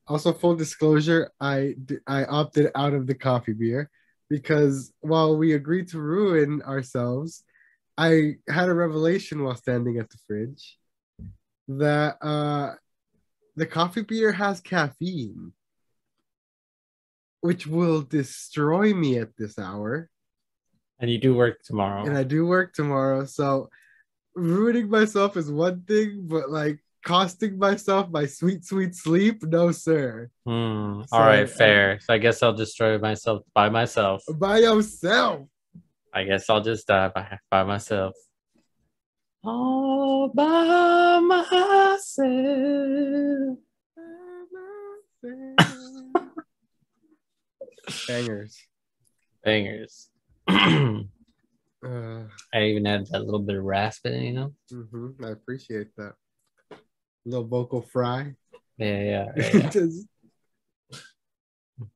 Also, full disclosure, I opted out of the coffee beer because while we agreed to ruin ourselves, I had a revelation while standing at the fridge that the coffee beer has caffeine, which will destroy me at this hour. And you do work And tomorrow. I do work tomorrow, so ruining myself is one thing, but like costing myself my sweet, sweet sleep, no, sir. All right, So fair. So I guess I'll destroy myself by myself. by yourself. I guess I'll just die by myself. All by myself. Bangers. Bangers. I Uh, even had that little bit of rasp in it, I appreciate that. Little vocal fry. Yeah.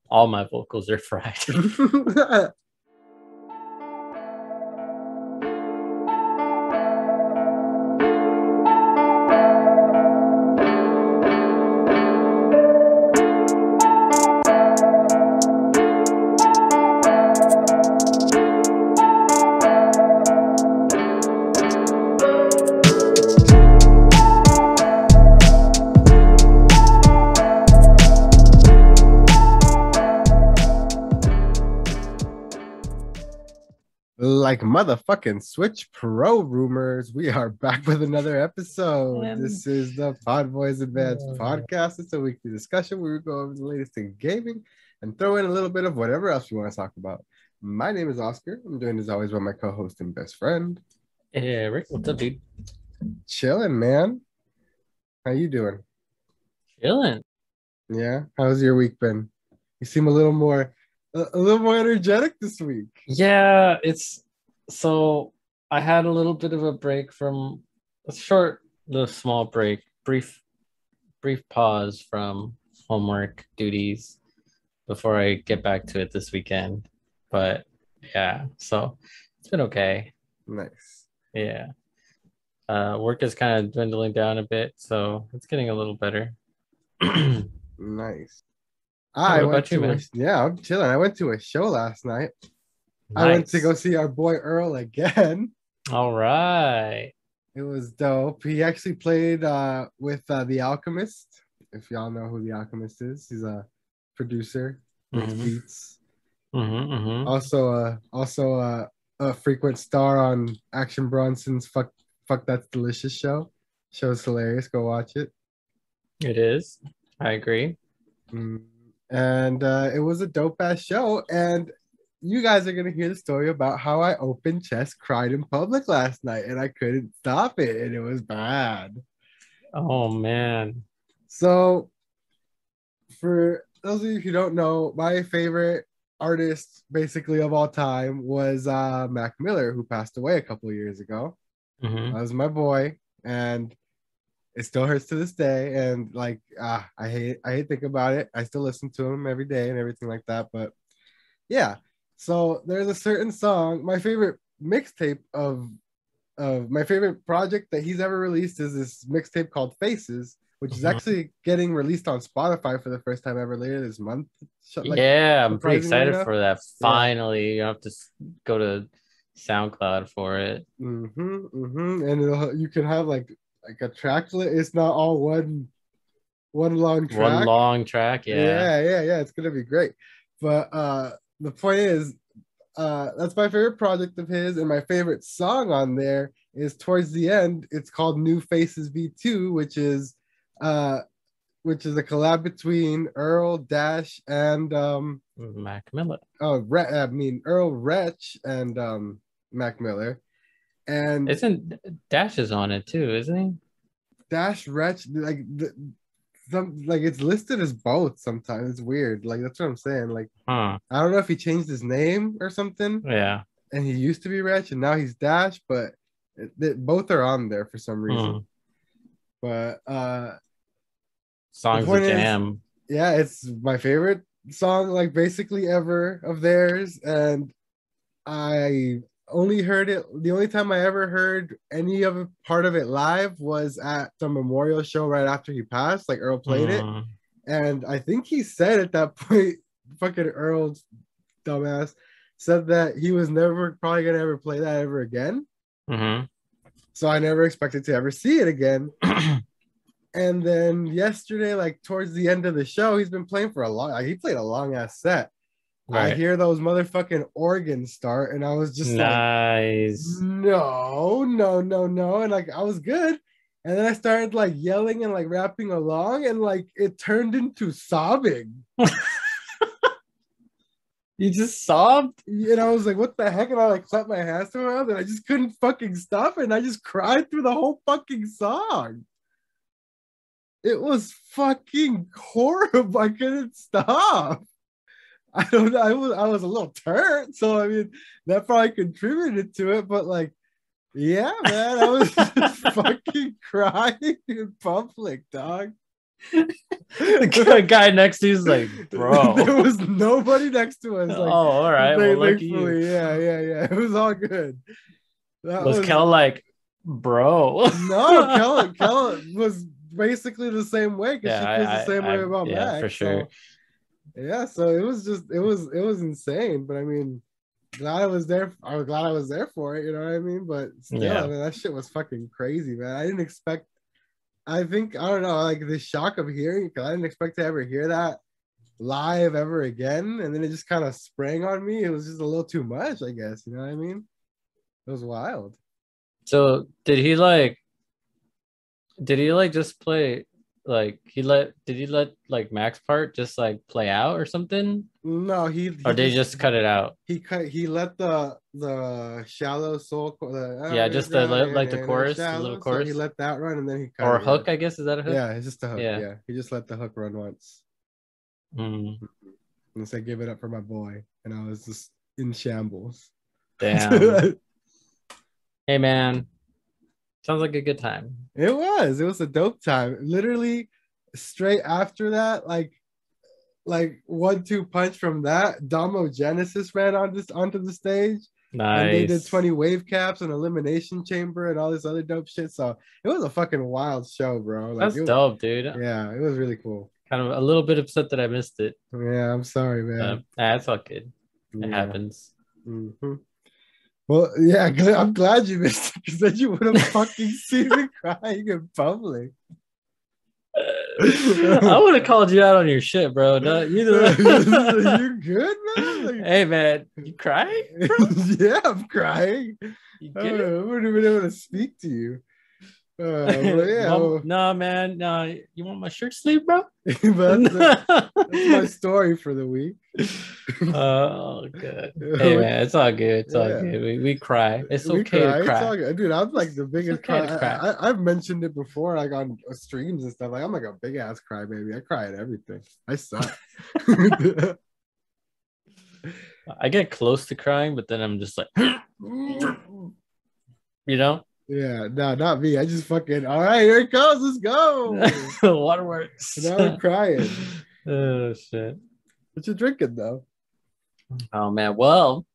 All my vocals are fried. Like motherfucking Switch Pro rumors, we are back with another episode. And This is the PodBoyz Advanced Podcast. It's a weekly discussion where we go over the latest in gaming and throw in a little bit of whatever else we want to talk about. My name is Oscar. I'm joined as always by my co-host and best friend. Rick, what's up, dude? Chilling, man. How you doing? Chilling. Yeah. How's your week been? You seem a little more energetic this week. Yeah, it's so I had a little bit of a break from a short, little small break, brief pause from homework duties before I get back to it this weekend. But yeah, so it's been okay. Nice. Yeah. Work is kind of dwindling down a bit, so it's getting a little better. Nice. What about you, man? I'm chilling. I went to a show last night. Nice. I went to go see our boy Earl again. All right. It was dope. He actually played with The Alchemist. If y'all know who The Alchemist is, he's a producer, makes beats. Also a frequent star on Action Bronson's Fuck That's Delicious show. Show's hilarious. Go watch it. It is. I agree. And it was a dope ass show. And you guys are gonna hear the story about how I open chest cried in public last night, and I couldn't stop it, and it was bad. Oh man. So, for those of you who don't know, my favorite artist, basically of all time, was Mac Miller, who passed away a couple of years ago. That was my boy, and it still hurts to this day. And like, I hate thinking about it. I still listen to him every day and everything like that. But yeah, so there's a certain song. My favorite mixtape of my favorite project that he's ever released is this mixtape called Faces, which is actually getting released on Spotify for the first time ever later this month. Like, yeah, I'm pretty excited enough. for that. Finally, you have to go to SoundCloud for it. And you can have like a track list. It's not all one long track. One long track, yeah. It's gonna be great. But the point is, that's my favorite project of his, and my favorite song on there is towards the end. It's called New Faces V2, which is a collab between Earl Dash and Mac Miller. Earl Wretch and Mac Miller. And isn't Dash is on it too, isn't he? Dash Wretch, like it's listed as both sometimes. It's weird. Like that's what I'm saying. Like I don't know if he changed his name or something. Yeah. And he used to be Wretch and now he's Dash, but both are on there for some reason. But song's a jam. Yeah, it's my favorite song, like basically ever of theirs. And I only heard it, the only time I ever heard any of a part of it live was at the memorial show right after he passed. Like Earl played it, And I think he said at that point, fucking Earl, dumbass, said that he was never probably gonna ever play that ever again. Mm-hmm. So I never expected to ever see it again. And then yesterday, like towards the end of the show, he's been playing for a long. Like, he played a long ass set. Right. I hear those motherfucking organs start, and I was just nice. like, no, and like I was good. And then I started like yelling and like rapping along, and like it turned into sobbing. You just sobbed? And I was like, what the heck? And I like clapped my hands to my mouth, and I just couldn't fucking stop it. And I just cried through the whole fucking song. It was fucking horrible. I couldn't stop. I don't know. I was a little turned, so I mean that probably contributed to it. But like, yeah, man, I was just fucking crying in public, dog. The guy next to you is like, bro. There was nobody next to us. Like, oh, all right. Well, lucky you. Yeah. It was all good. Was Kel like, bro? No, Kel was basically the same way because she feels the same way about Max. For sure. So, yeah, so it was insane. But I mean, glad I was there. I was glad I was there for it. You know what I mean? But still, I mean, that shit was fucking crazy, man. I didn't expect. I don't know, like the shock of hearing, because I didn't expect to ever hear that live ever again, and then it just kind of sprang on me. It was just a little too much, I guess. You know what I mean? It was wild. So did he like just play like did he let like Max part just like play out or something? No, he or did he just cut it out? He let the shallow soul just like the chorus, the little chorus. So he let that run, and then he cut or a hook, I guess. Is that a hook? Yeah, it's just a hook. Yeah, he just let the hook run once. And said, "Give it up for my boy," and I was just in shambles. Damn. Hey man, sounds like a good time. It was a dope time. Literally straight after that, like 1-2 punch from that, Domo Genesis ran onto the stage. Nice. And they did 20 wave caps and elimination chamber and all this other dope shit. So it was a fucking wild show, bro. Like, that's dope, dude. Yeah, it was really cool. Kind of a little bit upset that I missed it. Yeah, I'm sorry, man. That's all good. It happens. Mm-hmm. Well, yeah, I'm glad you missed it, because then you would have fucking seen me crying in public. I would have called you out on your shit, bro. No, you're good, man. Like, hey, man, you crying? Yeah, I'm crying. You good? I wouldn't have been able to speak to you. No, man. No, you want my shirt sleeve, bro? That's my story for the week. Oh, good. Hey, man, it's all good. It's all good. We cry. It's okay to cry. It's all good. Dude, I'm like the biggest cry. I've mentioned it before, like on streams and stuff. Like, I'm like a big ass cry baby. I cry at everything. I suck. I get close to crying, but then I'm just like, you know? Yeah, no, not me. I just fucking, all right, here it goes. Let's go. Waterworks. Now I'm crying. Oh, shit. What you drinking, though? Oh, man. Well,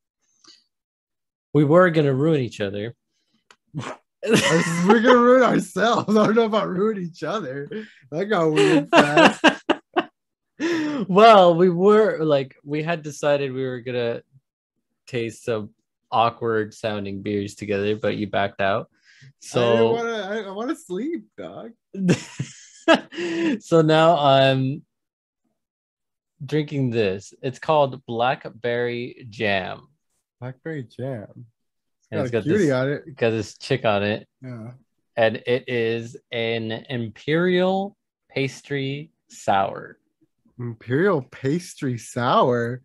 we were going to ruin each other. We're going to ruin ourselves. I don't know about ruin each other. That got weird fast. Well, we had decided we were going to taste some awkward sounding beers together, but you backed out. So I want to sleep, dog. So now I'm drinking this. It's called Blackberry Jam. Blackberry Jam. It's got cutie on it. Got this chick on it. Yeah. And it is an Imperial Pastry Sour. Imperial Pastry Sour?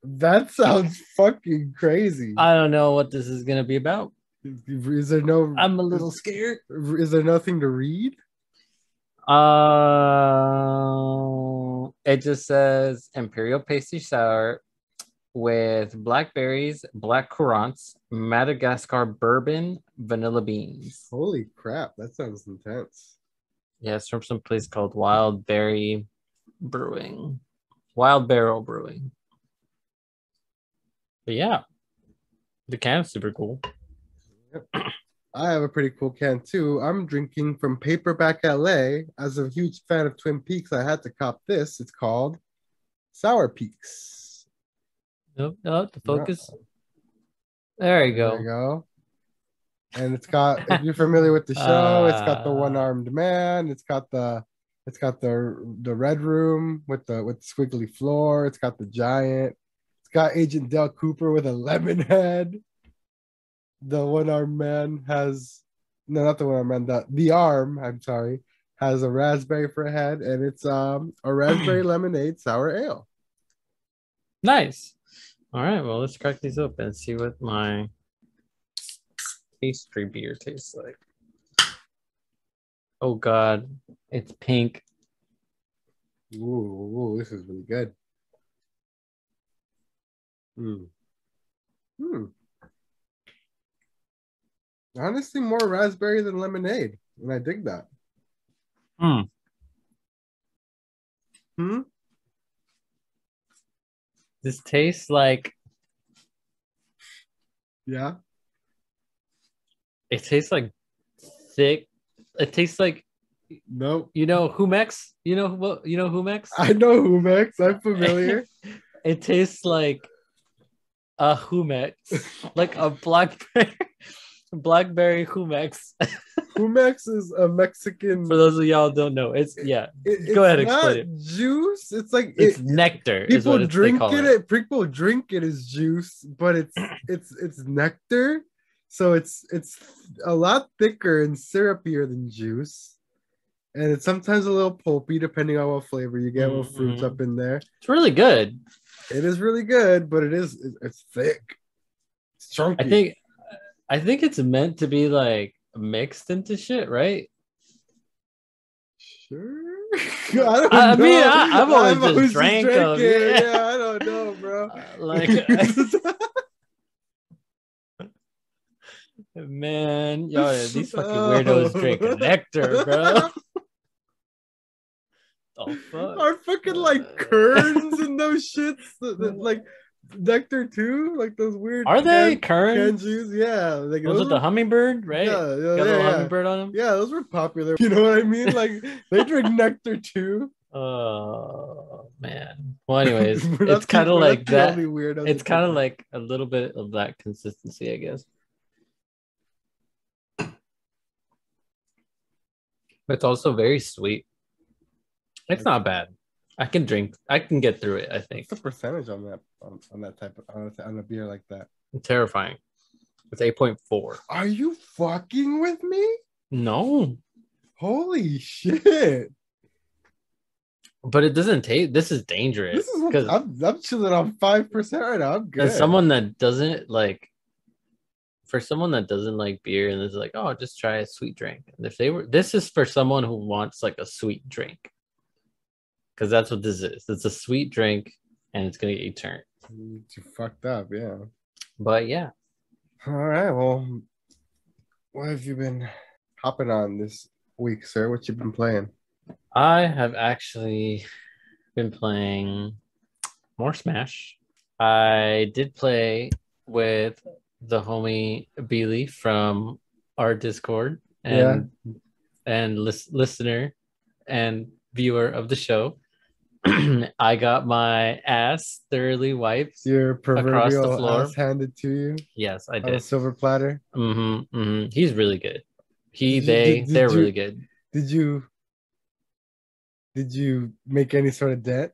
That sounds fucking crazy. I don't know what this is going to be about. Is there no... I'm a little scared. Is there nothing to read? It just says Imperial Pastry Sour with blackberries, black currants, Madagascar bourbon, vanilla beans. Holy crap, that sounds intense. Yeah, it's from some place called Wild Barrel Brewing. But yeah, the can is super cool. Yep. I have a pretty cool can too. I'm drinking from Paperback LA. As a huge fan of Twin Peaks, I had to cop this. It's called Sour Peaks. Nope, no, the Yeah, focus. There you there you go. go. And it's got, if you're familiar with the show, it's got the uh, one-armed man. It's got the red room with the squiggly floor. It's got the giant. It's got Agent Del Cooper with a lemon head. The one-armed man has, no, not the one-armed man. The arm, I'm sorry, has a raspberry for a head, and it's a raspberry lemonade sour ale. nice. All right, well, let's crack these open and see what my pastry beer tastes like. Oh God, it's pink. Ooh, this is really good. Hmm. Hmm. Honestly, more raspberry than lemonade, and I dig that. Hmm. Hmm. This tastes like Yeah. it tastes like thick. It tastes like Nope. Humex. You know what? You know Humex. I know Humex. I'm familiar. It tastes like a Humex, like a blackberry Humex. Humex is a Mexican. For those of y'all who don't know, it's yeah. It's Go ahead, not explain it. juice. It's like It's nectar. Is people what they drink call it. People drink it as juice, but it's nectar. So it's a lot thicker and syrupier than juice, and it's sometimes a little pulpy depending on what flavor you get, what fruits up in there. It's really good. It is really good, but it's thick. It's chunky. I think it's meant to be like mixed into shit, right? Sure. I mean, I've always just drank of it. Yeah, I don't know, bro. Man, yo, these fucking weirdos drink nectar, bro. Oh fuck. Are fucking like kerns and those shits like nectar too? Like those weird. Are they kerns? Juice? Yeah, like those with the hummingbird, right? Yeah, got a little hummingbird on them. Yeah, those were popular. You know what I mean? Like they drink nectar too. Oh man. Well, anyways, it's kind of like that. It's kind of like a little bit of that consistency, I guess. But it's also very sweet. It's not bad. I can get through it, I think. What's the percentage on that on that type of on a beer like that? Terrifying. It's 8.4. Are you fucking with me? No. Holy shit. But it doesn't taste. This is dangerous. Because I'm chilling on 5% right now. I'm good. As someone that doesn't like, for someone that doesn't like beer and is like, oh, just try a sweet drink. And if they were, this is for someone who wants like a sweet drink, because that's what this is. It's a sweet drink, and it's gonna get you turned. You fucked up, yeah. But yeah. All right. Well, what have you been hopping on this week, sir? What you been playing? I have actually been playing more Smash. I did play with the homie Beely from our Discord and listener and viewer of the show. I got my ass thoroughly wiped. Your proverbial across the floor. ass handed to you. Yes, I did. On a silver platter. He's really good. They're really good. Did you make any sort of debt?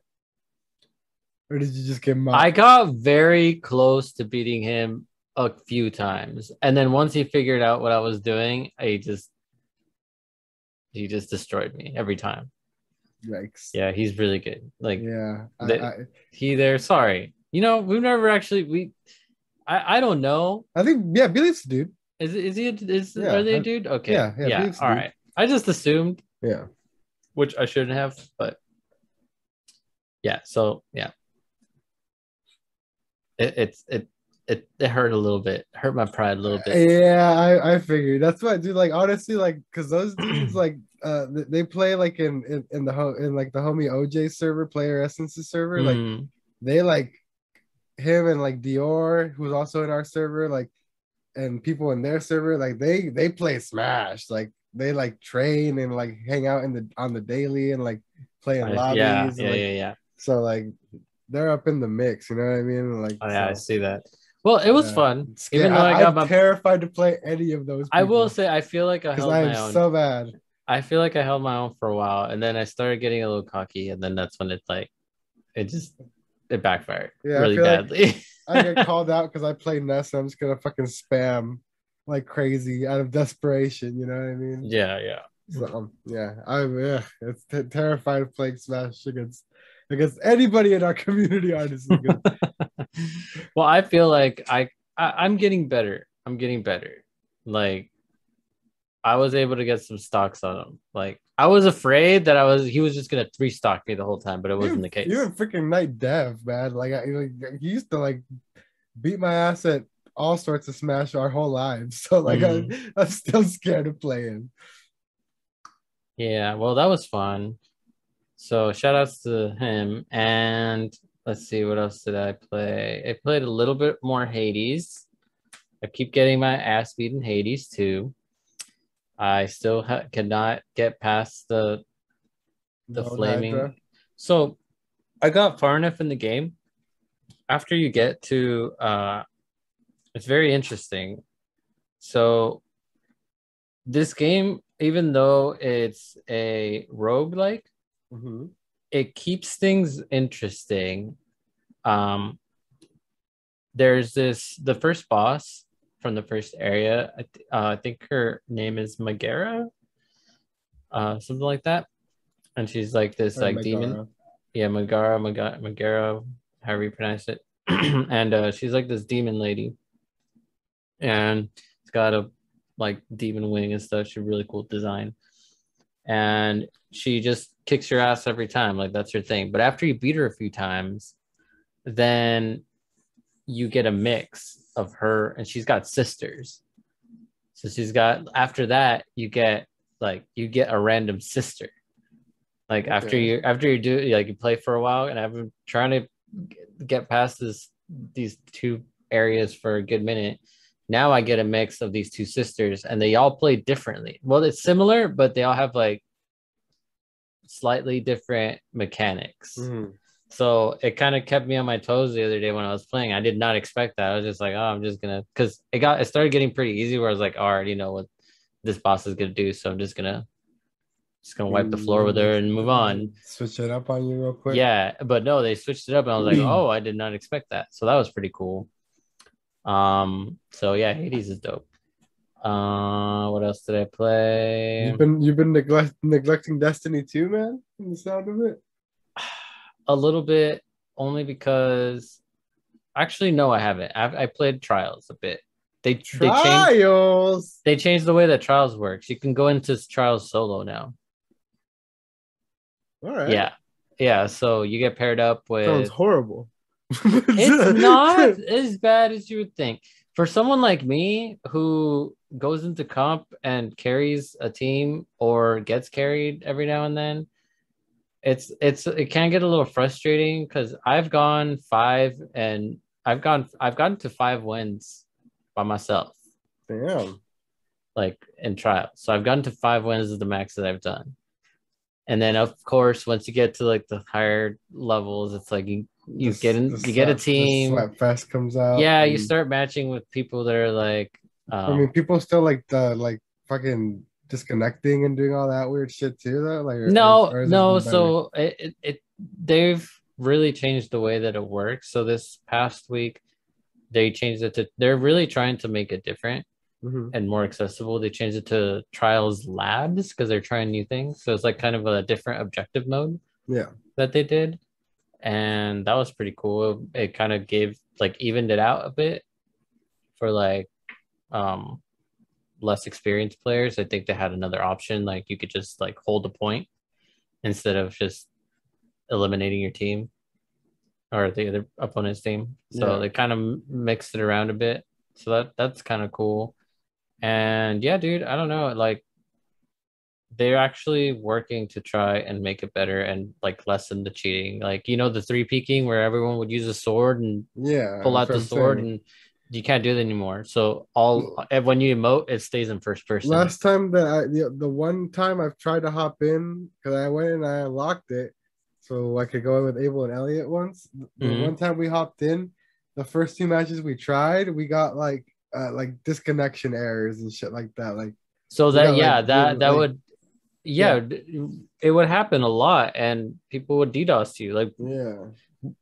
Or did you just get mocked? I got very close to beating him a few times. And then once he figured out what I was doing, he just destroyed me every time. Yikes. Yeah, he's really good. Like, yeah. Sorry. We've never actually, I don't know. I think, yeah, Billy's a dude. Are they a dude? Okay. Yeah. All right. I just assumed. Yeah. Which I shouldn't have, but yeah. So yeah. It hurt a little bit. Hurt my pride a little bit. Yeah, I figured. That's what, dude. Like honestly, like because those dudes like they play like in the homie OJ server, Player Essence's server. Like they like him and like Dior, who's also in our server. Like and people in their server, like they play Smash, like they like train and like hang out in the on the daily and like play in Yeah, lobbies and yeah, like yeah, yeah. so like they're up in the mix, you know what I mean? Like Oh, yeah, I so see that. Well, it was yeah. fun, It's even scary. though I got I'm my. terrified to play any of those I will people say, I feel like I because held I am my own. so bad. I feel like I held my own for a while, and then I started getting a little cocky, and then that's when it's like, it just it backfired Yeah, I really feel like badly. I get called out because I play Ness. I'm just gonna fucking spam like crazy out of desperation. You know what I mean? Yeah, yeah. So yeah, I'm it's terrified of playing Smash against anybody in our community. Honestly, Well, I feel like I'm getting better. I'm getting better. Like I was able to get some stocks on him. Like I was afraid that he was just gonna three stock me the whole time, but it wasn't the you're case. a freaking night dev, man. Like he used to like beat my ass at all sorts of Smash our whole lives. So like Mhm. I'm still scared of playing. Yeah, well, that was fun. So shout outs to him. And let's see, what else did I play? I played a little bit more Hades. I keep getting my ass beat in Hades too. I still cannot get past the Lone Hydra. flaming. So I got far enough in the game. After you get to it's very interesting. So this game, even though it's a roguelike, Mm-hmm. it keeps things interesting. Um, there's the first boss from the first area. I think her name is Megara, something like that, and she's like this Or like demon. Megara. Yeah, Megara, however you pronounce it, and she's like this demon lady, and it's got a like demon wing and stuff. She's really cool design, and she just kicks your ass every time. Like that's her thing. But after you beat her a few times, then you get a mix of her, and she's got sisters. So she's got after that you get a random sister. Like Okay. after you do like you play for a while, and I've been trying to get past these two areas for a good minute. Now I get a mix of these two sisters, and they all play differently. Well, it's similar, but they all have like slightly different mechanics. Mm-hmm. So it kind of kept me on my toes the other day when I was playing. I did not expect that. I was just like, oh, I'm just gonna because it started getting pretty easy where I was like, oh, I already know what this boss is gonna do, so I'm just gonna wipe the floor with her and move on. Switch it up on you real quick. Yeah, but no, they switched it up, and I was like, oh, I did not expect that. So that was pretty cool. So yeah, Hades is dope. What else did I play? You've been neglecting Destiny too, man. From the sound of it. A little bit, only because actually no, I haven't. I played Trials a bit. Trials. They changed the way that Trials works. You can go into Trials solo now. All right. Yeah, yeah. So you get paired up Sounds with. horrible. It's not as bad as you would think. For someone like me who goes into comp and carries a team or gets carried every now and then, it can get a little frustrating because I've gotten to 5 wins by myself, Damn. like in trials. So I've gotten to 5 wins is the max that I've done. And then of course, once you get to like the higher levels, it's like you get a The team. sweat fest comes out. Yeah, you start matching with people that are like I mean, people still like the like fucking disconnecting and doing all that weird shit too, though. Like, no, or is this no. been better? So they've really changed the way that it works. So this past week, they changed it to. They're really trying to make it different Mm-hmm. and more accessible. They changed it to Trials Labs because they're trying new things. So it's like kind of a different objective mode Yeah. that they did, and that was pretty cool. It kind of gave like evened it out a bit for like um less experienced players. I think they had another option, like you could just like hold a point instead of just eliminating your team or the other opponent's team. So Yeah. they kind of mixed it around a bit. So that's kind of cool. And yeah, dude, I don't know, like they're actually working to try and make it better and like lessen the cheating. Like the three peeking where everyone would use a sword and Yeah. pull That's out what the I'm sword saying. and You can't do that anymore. So when you emote, it stays in first person. Last time the one time I've tried to hop in because I went and I unlocked it, so I could go in with Abel and Elliot once. The one time we hopped in, the first two matches we tried, we got like disconnection errors and shit like that. Like so that would it would happen a lot, and people would DDoS you. Like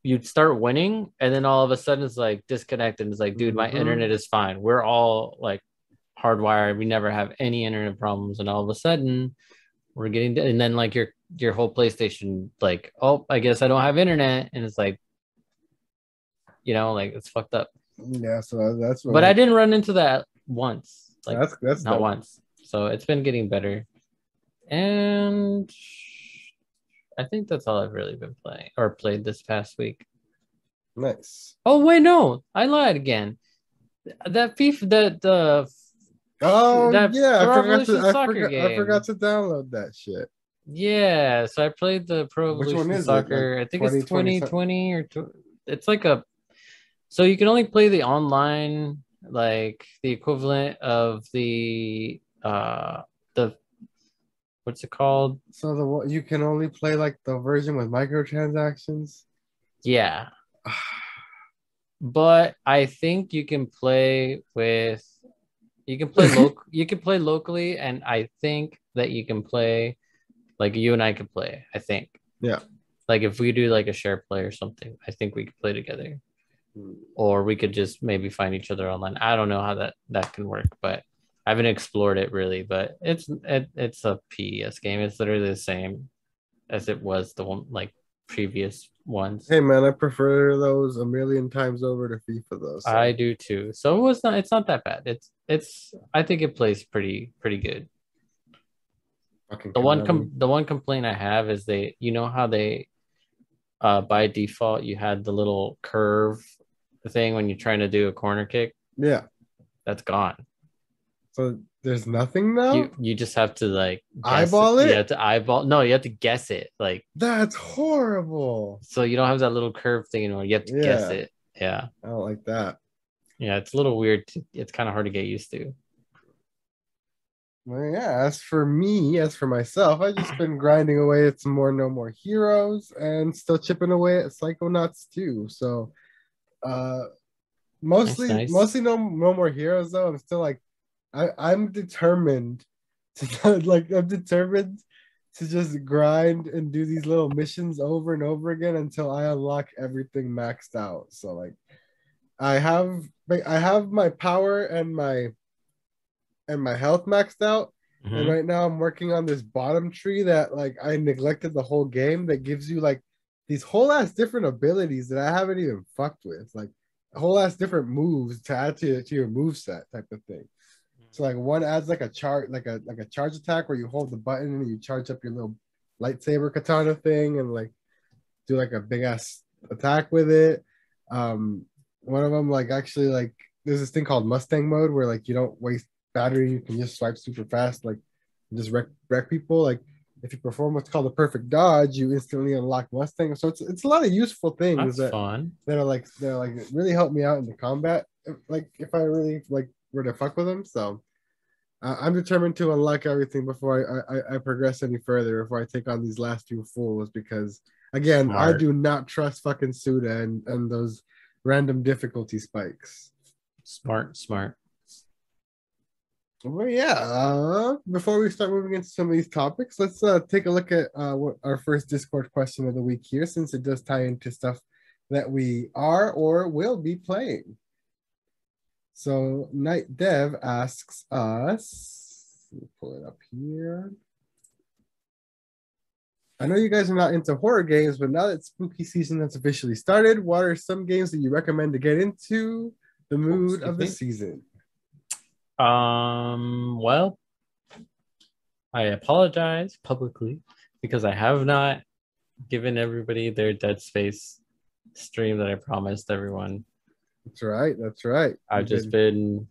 you'd start winning, and then all of a sudden it's like disconnected. It's like, dude, my internet is fine. We're all like hardwired. We never have any internet problems, and all of a sudden we're getting and then like your whole PlayStation, like, oh, I guess I don't have internet, and it's like, like it's fucked up. Yeah, so that's but I didn't run into that once. Like that's not once. So it's been getting better. And I think that's all I've really been playing or played this past week. Nice. Oh wait, no, I lied again. That FIFA, that I forgot to download that shit. Yeah, so I played the Pro Evolution Soccer. Like I think it's 2020 or it's like a. So you can only play the online, like the equivalent of the what's it called? So you can only play like the version with microtransactions. Yeah. But I think you can play locally, and I think that you can play like you and I could play, I think. Yeah. Like if we do like a share play or something, I think we could play together. Or we could just maybe find each other online. I don't know how that can work, but I haven't explored it really. But it's a PES game. It's literally the same as it was the one like previous ones. Hey man, I prefer those a million times over to FIFA though. So. I do too. So it's not that bad. It's I think it plays pretty good. The one complaint I have is how they by default you had the little curve thing when you're trying to do a corner kick. Yeah, that's gone. So there's nothing now. You just have to like eyeball it. You have to eyeball. No, you have to guess it. Like that's horrible. So you don't have that little curve thing anymore. You have to guess it. Yeah, I don't like that. Yeah, it's a little weird. It's kind of hard to get used to. Well, yeah, as for myself, I've just been grinding away at some more No More Heroes and still chipping away at Psychonauts 2. So mostly no More Heroes though. I'm still like I'm determined to just grind and do these little missions over and over again until I unlock everything maxed out. So like I have my power and my health maxed out. Mm-hmm. And right now I'm working on this bottom tree that like I neglected the whole game that gives you like these whole ass different abilities that I haven't even fucked with. Like a whole ass different moves to add to your move set type of thing. So like one adds like a charge attack where you hold the button and you charge up your little lightsaber katana thing and like do like a big ass attack with it. One of them like actually like there's this thing called Mustang mode where like you don't waste battery, you can just swipe super fast, like just wreck people. Like if you perform what's called a perfect dodge, you instantly unlock Mustang. So it's a lot of useful things that really help me out in the combat. Like if I really like were to fuck with them. So I'm determined to unlock everything before I progress any further, before I take on these last few fools, because again, I do not trust fucking Suda and those random difficulty spikes. Smart. Well, yeah. Before we start moving into some of these topics, let's take a look at what our first Discord question of the week here, since it does tie into stuff that we are or will be playing. So Night Dev asks us, let me pull it up here. I know you guys are not into horror games, but now that spooky season has officially started, what are some games that you recommend to get into the mood of the season? Well, I apologize publicly because I have not given everybody their Dead Space stream that I promised everyone. That's right. I've just been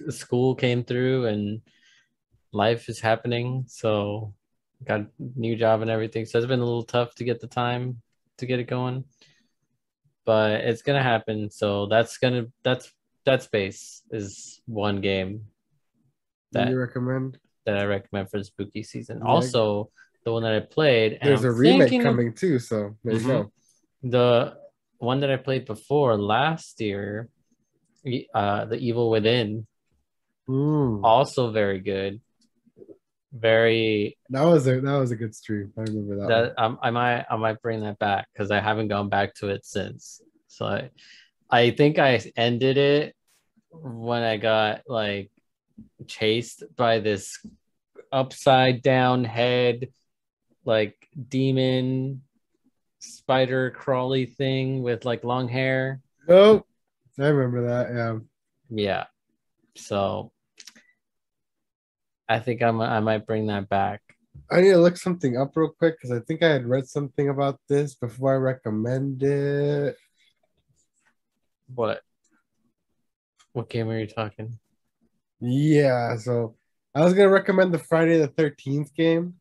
school came through and life is happening, so got a new job and everything. So it's been a little tough to get the time to get it going. but it's gonna happen. So that's Dead Space is one game You that recommend? I recommend for the spooky season. Yeah, Also, the one that I played, and there's I'm a remake thinking of coming too, so there you mhm, go. the one that I played before last year, The Evil Within, Mm. also very good. Very That was a good stream. I remember that one. that I might bring that back because I haven't gone back to it since. So I think I ended it when I got like chased by this upside down head like demon spider crawly thing with like long hair. Nope. I remember that. Yeah. Yeah. So I think I might bring that back. I need to look something up real quick because I think I had read something about this before I recommend it. What game are you talking? Yeah, so I was gonna recommend the Friday the 13th game,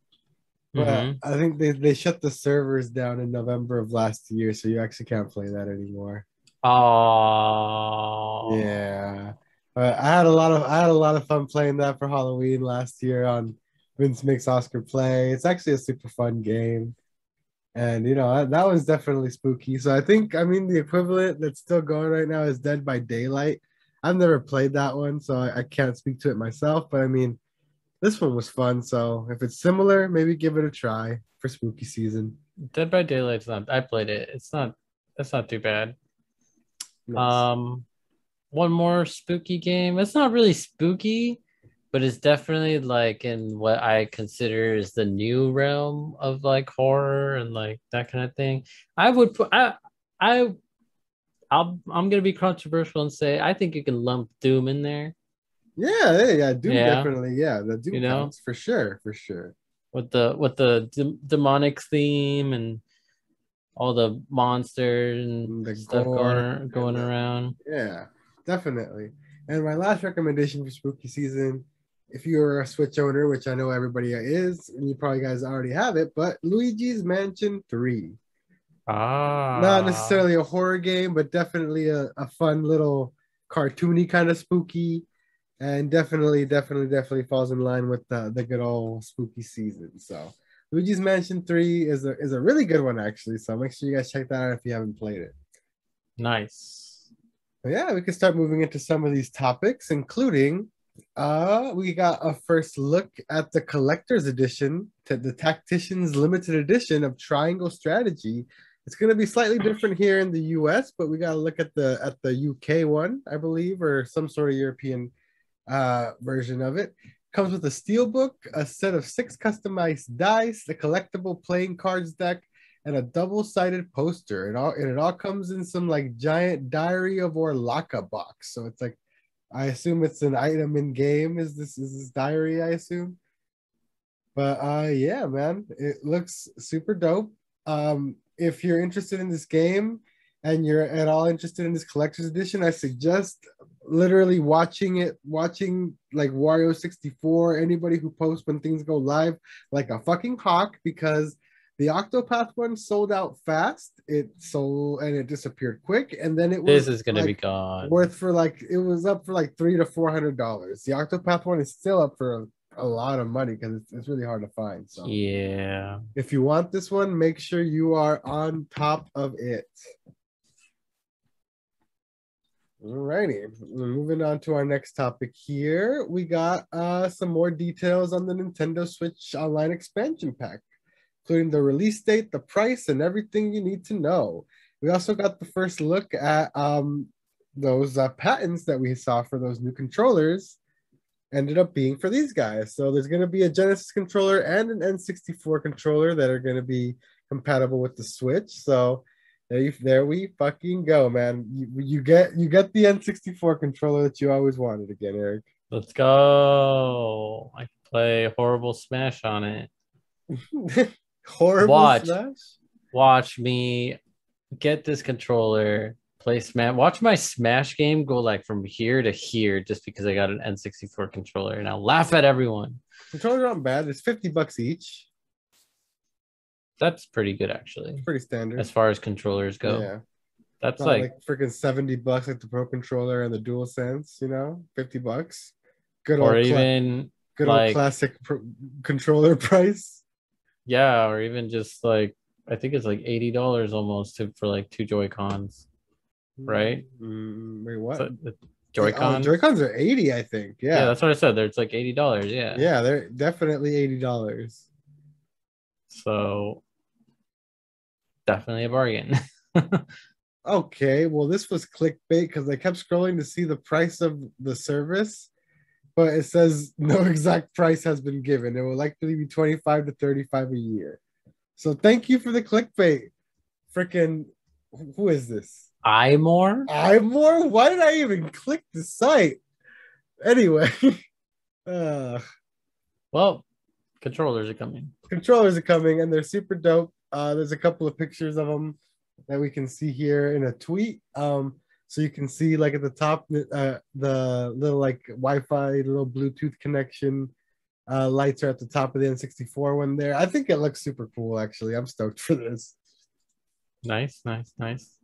but Mm-hmm. I think they shut the servers down in November of last year, so you actually can't play that anymore. Oh, Yeah. I had a lot of fun playing that for Halloween last year on Vince Makes Oscar Play. It's actually a super fun game. And that one's definitely spooky. So I mean the equivalent that's still going right now is Dead by Daylight. I've never played that one, so I can't speak to it myself. But I mean, this one was fun. So if it's similar, maybe give it a try for spooky season. Dead by Daylight's not. I played it. It's not. That's not too bad. Nice. Um, one more spooky game. It's not really spooky, but it's definitely like in what I consider is the new realm of like horror and like that kind of thing. I would put I I'm gonna be controversial and say I think you can lump Doom in there. Yeah, Doom Yeah, definitely. Yeah, the you Doom know, counts for sure, for sure. with the demonic theme and all the monsters and And the stuff gore going and around. yeah, definitely. And my last recommendation for spooky season, if you're a Switch owner, which I know everybody is, and you probably guys already have it, but Luigi's Mansion 3. Not Ah, necessarily a horror game, but definitely a fun little cartoony kind of spooky, and definitely falls in line with the good old spooky season. So Luigi's Mansion 3 is a really good one actually. So make sure you guys check that out if you haven't played it. nice. But yeah, we can start moving into some of these topics, including we got a first look at the collector's edition to the Tactician's limited edition of Triangle Strategy. It's going to be slightly different here in the US, but we got to look at the UK one, I believe, or some sort of European version of it. Comes with a steelbook, a set of 6 customized dice, a collectible playing cards deck, and a double-sided poster. It all comes in some like giant Diary of Orlaka box. So it's like I assume it's an item in game. Is this diary, I assume? But yeah, man, it looks super dope. If you're interested in this game and you're at all interested in this collector's edition, I suggest literally watching like Wario 64, anybody who posts when things go live, like a fucking hawk, because the Octopath one sold out fast. It sold and it disappeared quick, and then it This was is gonna be like gone. worth for like it was up for like $300 to $400. The Octopath one is still up for a lot of money because it's really hard to find. So Yeah. if you want this one, make sure you are on top of it. Alrighty, moving on to our next topic here. We got some more details on the Nintendo Switch Online expansion pack, including the release date, the price, and everything you need to know. We also got the first look at those patents that we saw for those new controllers ended up being for these guys. So there's going to be a Genesis controller and an N64 controller that are going to be compatible with the Switch. So there we fucking go, man. You get the N64 controller that you always wanted again, Eric. Let's go. I can play horrible Smash on it. Horrible Watch. Smash. Watch me get this controller, play Smash. Watch my Smash game go like from here to here just because I got an N64 controller, and I'll laugh at everyone. Controllers aren't bad. It's $50 each. That's pretty good, actually, Pretty standard. as far as controllers go. Yeah. That's Not like, like freaking $70 like the Pro controller and the DualSense, $50. Good or old even good old like, classic controller price. yeah, or even just like, I think it's like $80 almost for like two Joy Cons, right? Wait, what? So the Joy Oh, Cons. Joy-Cons are 80, I think. Yeah, Yeah. that's what I said. There's like $80. Yeah. Yeah, they're definitely $80. So definitely a bargain. Okay, well, this was clickbait because I kept scrolling to see the price of the service, but it says no exact price has been given. It will likely be 25 to 35 a year. So thank you for the clickbait. Freaking, who is this? iMore? iMore? Why did I even click the site? Anyway, uh, Well, controllers are coming. controllers are coming and they're super dope. There's a couple of pictures of them that we can see here in a tweet. So you can see like at the top, the little like Wi-Fi, little Bluetooth connection lights are at the top of the N64 one there. I think it looks super cool. Actually, I'm stoked for this. Nice, nice, nice.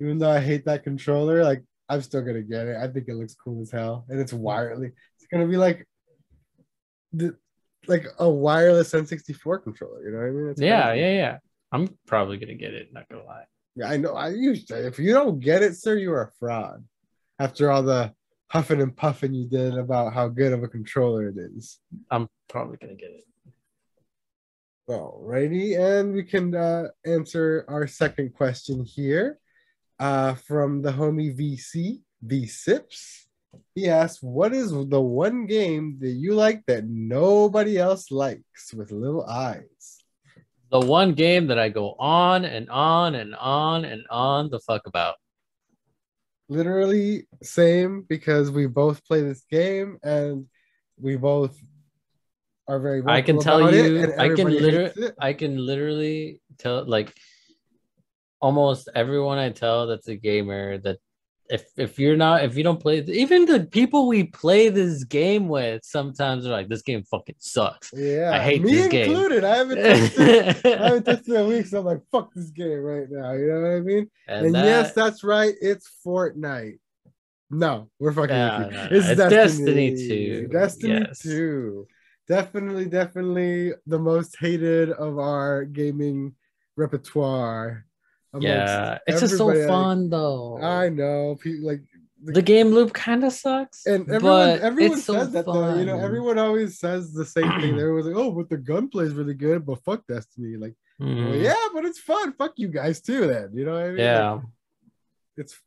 Even though I hate that controller, like I'm still gonna get it. I think it looks cool as hell, and it's wireless. It's gonna be like a wireless N64 controller. You know what I mean? It's Yeah, crazy. yeah, yeah. I'm probably gonna get it, not gonna lie. Yeah, I know. If you don't get it, sir, you are a fraud. After all the huffing and puffing you did about how good of a controller it is. I'm probably gonna get it. Alrighty, and we can answer our second question here from the homie VC VSips. He asks, "What is the one game that you like that nobody else likes?" With little eyes. The one game that I go on and on and on and on the fuck about. Literally same because we both play this game and we both are very I can vocal tell about it, and you, everybody hates it. I can literally tell like almost everyone I tell that's a gamer that if you're not if you don't play even the people we play this game with sometimes are like this game fucking sucks. I Yeah, hate me this game. included. I haven't touched it. I haven't touched it in weeks. So I'm like, fuck this game right now. You know what I mean? And And yes, that that's right. It's Fortnite. No, we're fucking with you. no, no. It's It's Destiny Destiny. 2. Destiny Yes. 2. Definitely the most hated of our gaming repertoire amongst Yeah. It's just so everybody. Like, fun though. I know people like The game loop kind of sucks, and but everyone it's so says that though, fun. everyone always says the same thing. They're always like, oh, but the gunplay is really good, but fuck Destiny. Like, well, Mhm. yeah, but it's fun. Fuck you guys too, then. You know what I mean? Like, Yeah.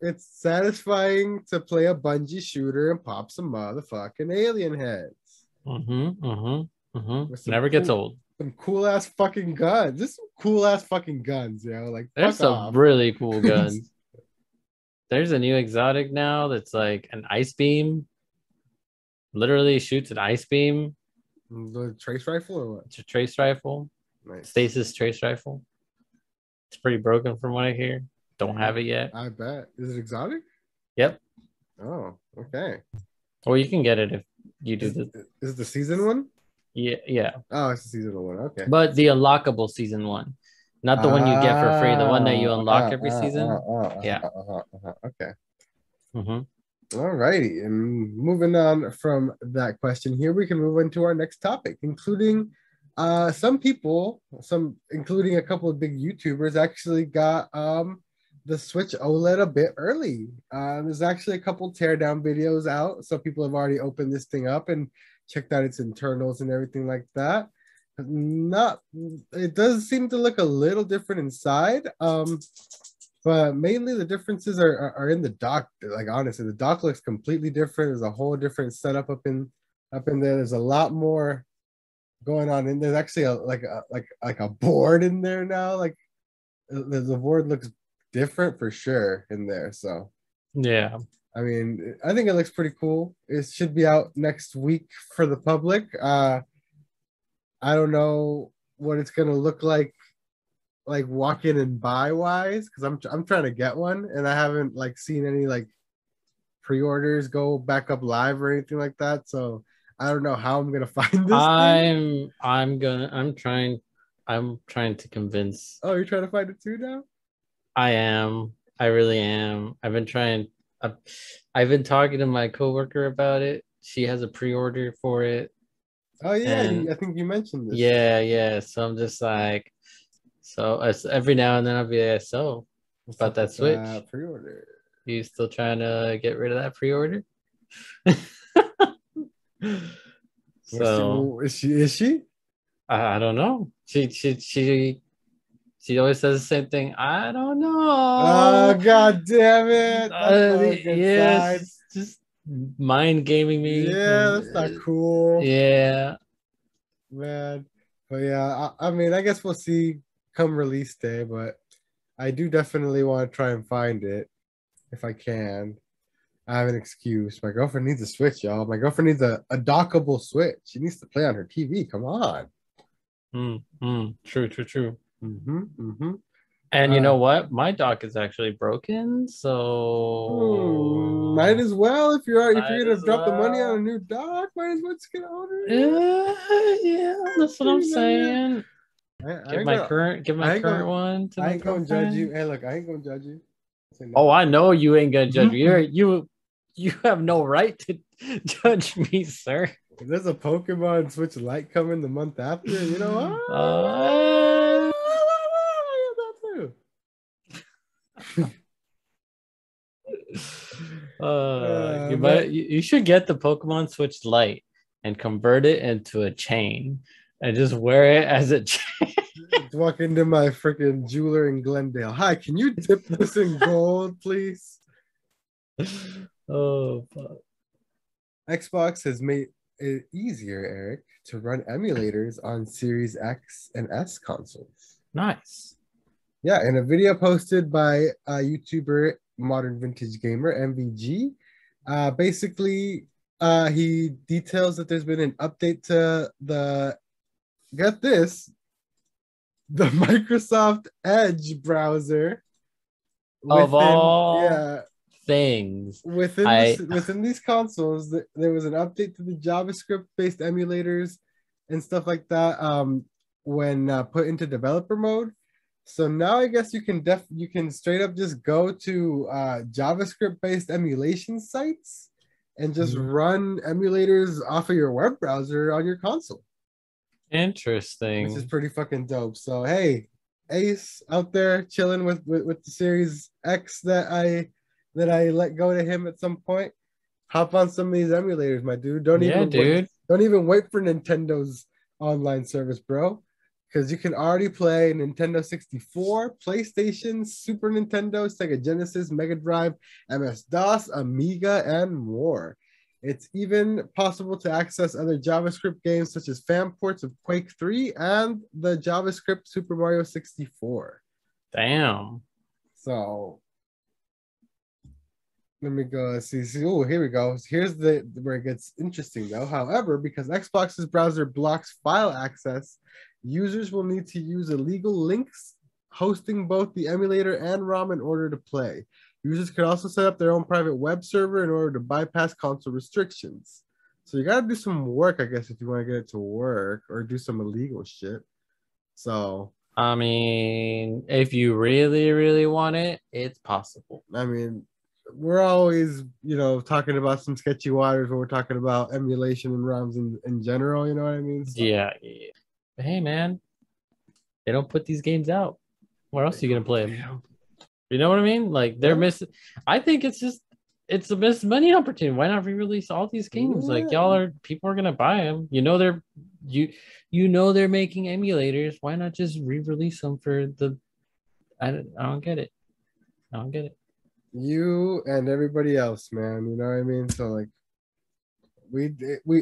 it's satisfying to play a bungee shooter and pop some motherfucking alien heads with Never gets old. some cool ass fucking guns. Just some cool ass fucking guns, Like, There's fuck some off. really cool guns. There's a new exotic now that's like an ice beam. Literally shoots an ice beam. The trace rifle or what? It's a trace rifle. Nice. Stasis trace rifle. It's pretty broken from what I hear. Don't have it yet. I bet. Is it exotic? Yep. Oh, okay. Well, you can get it if you do the. Is it the season one? Yeah, yeah. Oh, it's the seasonal one. Okay. But the unlockable season one, not the one you get for free. The one that you unlock every season. Yeah. Okay. Mm-hmm. All righty. And moving on from that question here, we can move into our next topic, including some people, including a couple of big YouTubers, actually got the Switch OLED a bit early. There's actually a couple teardown videos out, so people have already opened this thing up and checked out its internals and everything like that. It does seem to look a little different inside. But mainly the differences are in the dock. Like honestly, the dock looks completely different. There's a whole different setup up in there. There's a lot more going on, and there's actually a board in there now. Like the board looks different for sure in there. So yeah, I mean, I think it looks pretty cool. It should be out next week for the public. I don't know what it's gonna look like walk in and buy wise, because I'm trying to get one and I haven't seen any pre-orders go back up live or anything like that. So I don't know how I'm gonna find this thing. I'm trying to convince. Oh, you're trying to find it too now? I am. I really am. I've been trying. I've, I've been talking to my coworker about it. She has a pre-order for it, Oh yeah, and I think you mentioned this. yeah. So I'm just like, so every now and then I'll be like, so What's about up that with Switch. that pre-order? You still trying to get rid of that pre-order? So Is she? Is she? I don't know. She always says the same thing. I don't Oh know. god damn it! That's not a good Yeah, sign. she's just mind gaming me Yeah, because that's not cool, yeah. man. But yeah, I mean, I guess we'll see come release day, but I do definitely want to try and find it if I can. I have an excuse. My girlfriend needs a Switch, y'all. My girlfriend needs a dockable Switch. She needs to play on her TV. Come on. True. Mm-hmm. Mm-hmm. And you Uh, know what? My dock is actually broken, might so as well if might you're gonna as drop the money on a well. new dock, might as well just get order it. Yeah, that's what I'm You know, yeah. saying. I ain't gonna Give my I ain't current gonna one to I my ain't gonna judge you. girlfriend. Hey, look, I ain't gonna judge you. Say Oh, nothing. I know you ain't gonna judge me. Mhm. You have no right to judge me, sir. There's a Pokemon Switch Lite coming the month after, and you know what? Uh, Man, you should get the Pokemon Switch Lite and convert it into a chain and just wear it as a chain. walk into my freaking jeweler in Glendale. Hi, can you dip this in gold, please? Oh, fuck. Xbox has made it easier, Eric, to run emulators on Series X and S consoles. Nice. Yeah, in a video posted by YouTuber Modern Vintage Gamer MVG, basically he details that there's been an update to the get this the Microsoft Edge browser Of within all things, within these consoles. There was an update to the JavaScript based emulators and stuff like that when put into developer mode. So now I guess you can straight up just go to JavaScript based emulation sites and just run emulators off of your web browser on your console, which is interesting. pretty fucking dope. So hey, Ace out there chilling with the Series X that I let go to him at some point. Hop on some of these emulators, my dude. Yeah, dude. Don't even wait for Nintendo's online service, bro. Because you can already play Nintendo 64, PlayStation, Super Nintendo, Sega Genesis, Mega Drive, MS-DOS, Amiga, and more. It's even possible to access other JavaScript games such as fan ports of Quake 3 and the JavaScript Super Mario 64. Damn. So let me go see. Oh, here we go. Here's the where it gets interesting though. However, because Xbox's browser blocks file access, users will need to use illegal links hosting both the emulator and ROM in order to play. Users could also set up their own private web server in order to bypass console restrictions. So you got to do some work, I guess, if you want to get it to work or do some illegal shit. So, I mean, if you really want it, it's possible. I mean, we're always, talking about some sketchy waters when we're talking about emulation and ROMs in general, you know what I mean? So, Yeah. But hey, man, they don't put these games out. Where else are you gonna play them? You know what I mean? Like they're yeah. missing. I think it's the best money opportunity. Why not re-release all these games? Like Yeah. people are gonna buy them. You you know they're making emulators. Why not just re-release them for the? I don't get it. I don't get it. You and everybody else, man. You know what I mean? So like we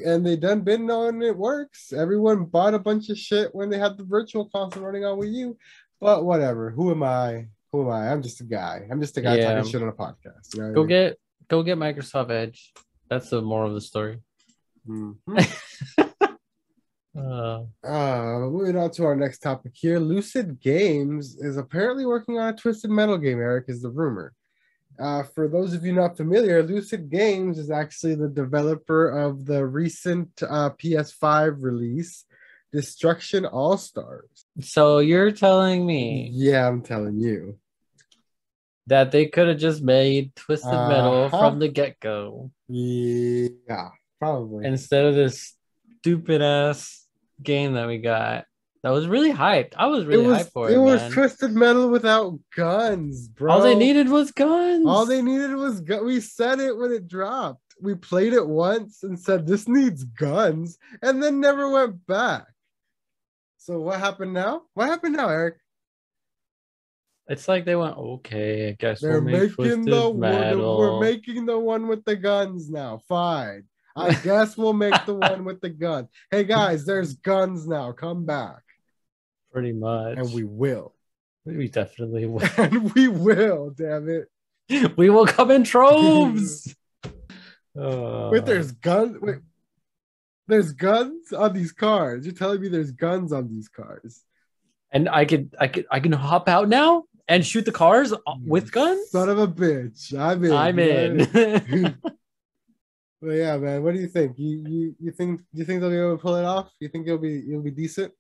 and they done been knowing it works. Everyone bought a bunch of shit when they had the virtual console running on Wii U. But whatever. Who am I? Who am I? I'm just a guy. I'm just a guy talking Yeah, shit on a podcast. You know what I go mean? get go get Microsoft Edge. That's the moral of the story. Mm-hmm. uh, Moving on to our next topic here. Lucid Games is apparently working on a Twisted Metal game, Eric, is the rumor. For those of you not familiar, Lucid Games is actually the developer of the recent PS5 release, Destruction All Stars. so you're telling me Yeah, I'm telling you. that they could have just made Twisted Metal Uh-huh. from the get-go Yeah, probably. instead of this stupid ass game that we got. That was really hyped. I was really hyped for It it, was man. Twisted Metal without guns, All they bro. needed was All guns. they needed was we said it when it dropped. We played it once and said this needs guns, and then never went back. So what happened now? What happened now, Eric? It's like they went, okay, I guess we'll They're make making the Twisted we're Metal. making the one with the guns now. Fine. I guess we'll make the one with the gun. Hey guys, there's guns now. Come back. Pretty And much. we will. We definitely will. And we will, damn it. We will come in troves. Wait, there's guns. Wait, there's guns on these cars. You're telling me there's guns on these cars? And I can hop out now and shoot the cars with guns. Son of a bitch! I'm in. I'm in. But yeah, man. What do you think? You think they'll be able to pull it off? You think it'll be decent?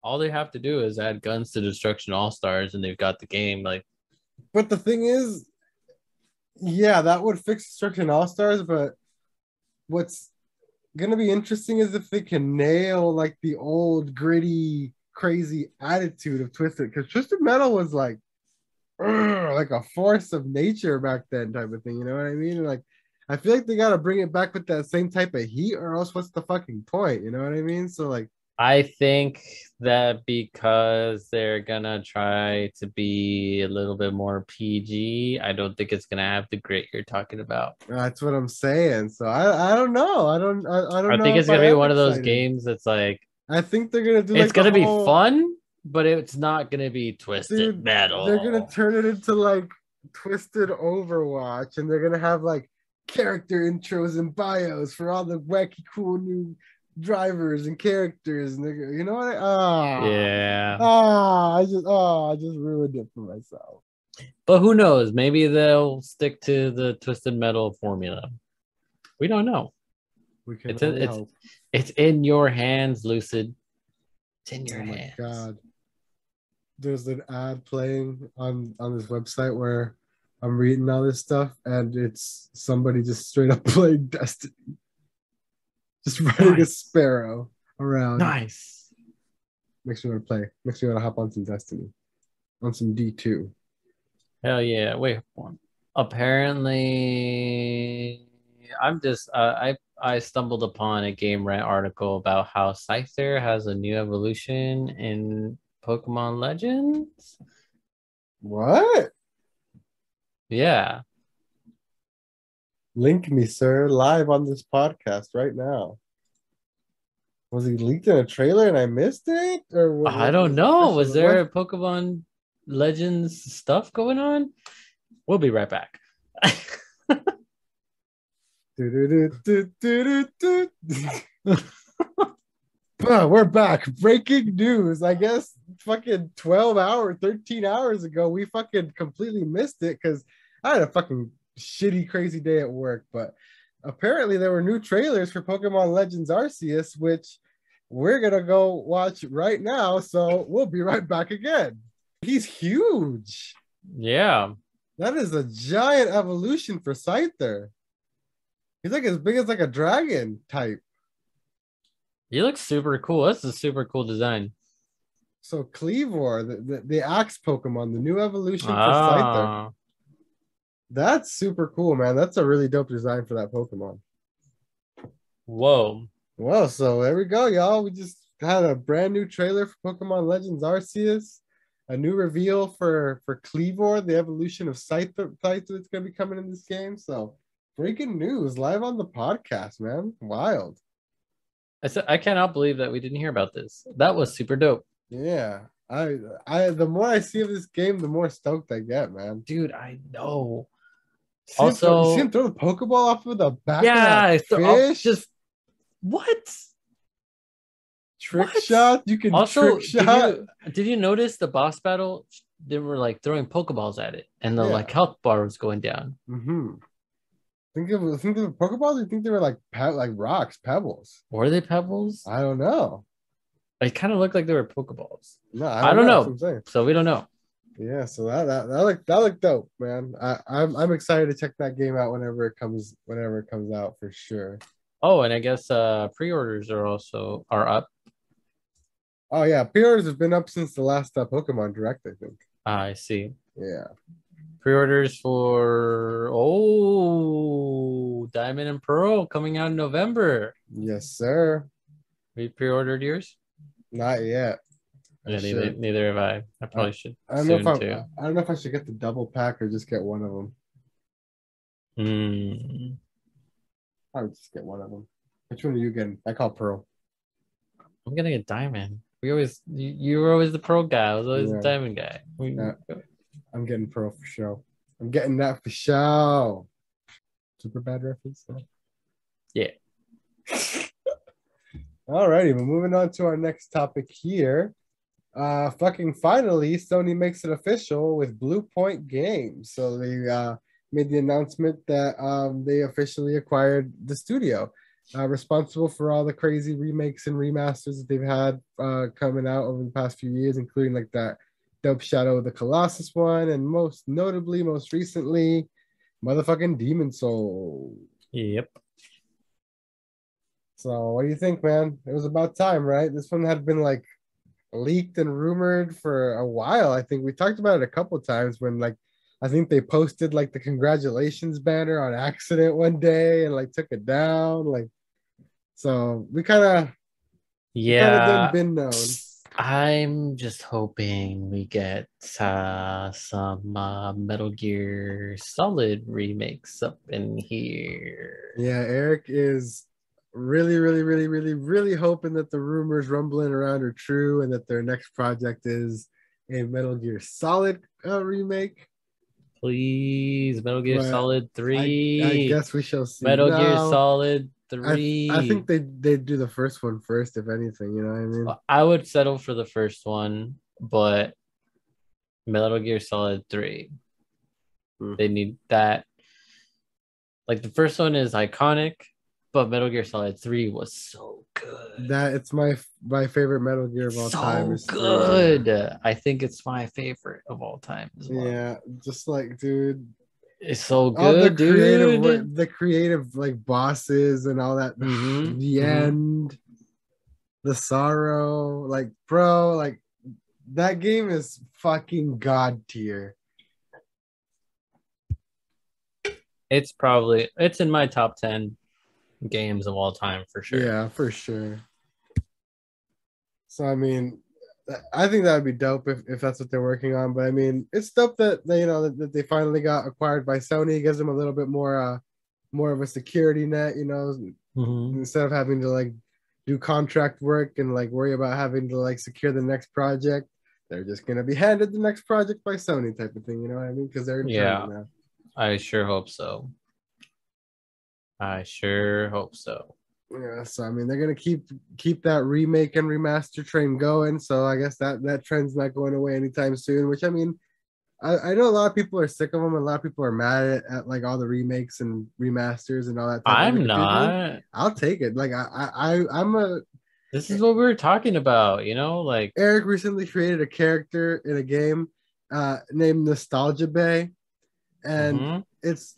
All they have to do is add guns to Destruction All Stars, and they've got the game. Like, But the thing is, yeah, that would fix Destruction All Stars. But what's gonna be interesting is if they can nail like the old gritty, crazy attitude of Twisted, because Twisted Metal was like a force of nature back then, type of thing. You know what I mean? And like, I feel like they gotta bring it back with that same type of heat, or else what's the fucking point? You know what I mean? So like, I think that because they're gonna try to be a little bit more PG, I don't think it's gonna have the grit you're talking about. that's what I'm saying. So I don't know. I don't I think know it's if I gonna be am one of those excited. games that's like I think they're gonna do it's like the gonna be whole fun, but it's not gonna be Twisted dude. They're gonna Metal. turn it into like Twisted Overwatch, and they're gonna have like character intros and bios for all the wacky, cool new drivers and characters, and you know what? Yeah. I just ruined it for myself. But who knows? Maybe they'll stick to the Twisted Metal formula. We don't know. We can It's only it's hope. it's in your hands, Lucid. It's in your Oh my hands. god. There's an ad playing on this website where I'm reading all this stuff, and it's somebody just straight up playing Destiny, just riding a sparrow around. Nice. Makes me want to play. Makes me want to hop on some Destiny, on some D2. Hell yeah. Wait. Apparently, I stumbled upon a Game Rant article about how Scyther has a new evolution in Pokemon Legends. What? Yeah. Link me, sir, live on this podcast right now. Was he leaked in a trailer and I missed it, or what? I don't know. Was there a Pokemon Legends stuff going on? We'll be right back. We're back. Breaking news. I guess fucking 12 hours, 13 hours ago, we fucking completely missed it because I had a fucking shitty, crazy day at work. But apparently, there were new trailers for Pokemon Legends Arceus, which we're going to go watch right now. So we'll be right back again. He's huge. Yeah. That is a giant evolution for Scyther. He's like as big as like a dragon type. He looks super cool. That's a super cool design. So Cleavor, the axe Pokemon, the new evolution for Scyther. That's super cool, man. That's a really dope design for that Pokemon. Whoa. Well, so there we go, y'all. We just had a brand new trailer for Pokemon Legends Arceus. A new reveal for Cleavor, the evolution of Scyther that's going to be coming in this game. So breaking news live on the podcast, man. Wild. I cannot believe that we didn't hear about this. That was super dope. Yeah. The more I see of this game, the more stoked I get, man. Dude, I know. You see him throw the Pokeball off of the back of that fish? Just what? Trick shot? You can also, trick shot. Did you notice the boss battle? They were like throwing Pokeballs at it, and the like health bar was going down. Mm-hmm. Think of the Pokeballs? You think they were like rocks, pebbles? Were they pebbles? I don't know. It kind of looked like they were Pokeballs. No, I don't know. So we don't know. Yeah, so that looked dope, man. I'm excited to check that game out whenever it comes out for sure. Oh, and I guess pre-orders are up. Oh yeah, pre-orders have been up since the last Pokemon Direct, I think. I see. Yeah. Pre-orders for Diamond and Pearl coming out in November. Yes, sir. We pre-ordered yours? Not yet. I Yeah, neither, should. neither have I. I I, probably should I don't know if soon too. I don't know if I should get the double pack or just get one of them. Hmm. I would just get one of them. Which one are you getting? I call Pearl. I'm gonna get Diamond. You were always the Pearl guy. I was always the Yeah. Diamond guy. Yeah. I'm getting Pearl for sure. I'm getting that for sure. Super bad reference. So. Yeah. Alrighty, we're moving on to our next topic here. Fucking finally, Sony makes it official with Blue Point Games. So they made the announcement that they officially acquired the studio, responsible for all the crazy remakes and remasters that they've had coming out over the past few years, including like that dope Shadow of the Colossus one, and most notably, most recently, motherfucking Demon Soul. Yep. So what do you think, man? It was about time, right? This one had been like leaked and rumored for a while. I think we talked about it a couple times when like I think they posted like the congratulations banner on accident one day and like took it down. Like so we kind of done Yeah. been known. I'm just hoping we get some Metal Gear Solid remakes up in here. Yeah, Eric is really, really, really, really, really hoping that the rumors rumbling around are true and that their next project is a Metal Gear Solid remake. Please, Metal Gear But Solid I 3. guess we shall see. Metal Gear No, Solid I think 3. they do the first one first, if anything. You know what I mean? I would settle for the first one, but Metal Gear Solid 3. Hmm. They need that. Like the first one is iconic, but Metal Gear Solid 3 was so good. That it's my favorite Metal Gear of all time So is three. good. I think it's my favorite of all time as well. Yeah, just like dude, It's so all good, dude. the creative like bosses and all that. Mm-hmm. The Mm-hmm. end, the sorrow, like bro, like that game is fucking god tier. It's in my top 10 games of all time for sure. Yeah, for sure. So I mean, I think that would be dope if that's what they're working on. But I mean, it's dope that they that they finally got acquired by Sony. It gives them a little bit more of a security net. Mm-hmm. Instead of having to like do contract work and like worry about having to like secure the next project. They're just gonna be handed the next project by Sony type of thing. You know what I mean? Because they're in charge Yeah, now. I sure hope so. I sure hope so. Yeah, so I mean they're gonna keep that remake and remaster train going. So I guess that trend's not going away anytime soon. Which I mean, I know a lot of people are sick of them, and a lot of people are mad at like all the remakes and remasters and all that type of I'm like, dude, not. I'll take it. Like I'm a This is what we were talking about, like Eric recently created a character in a game named Nostalgia Bay, and mm-hmm, it's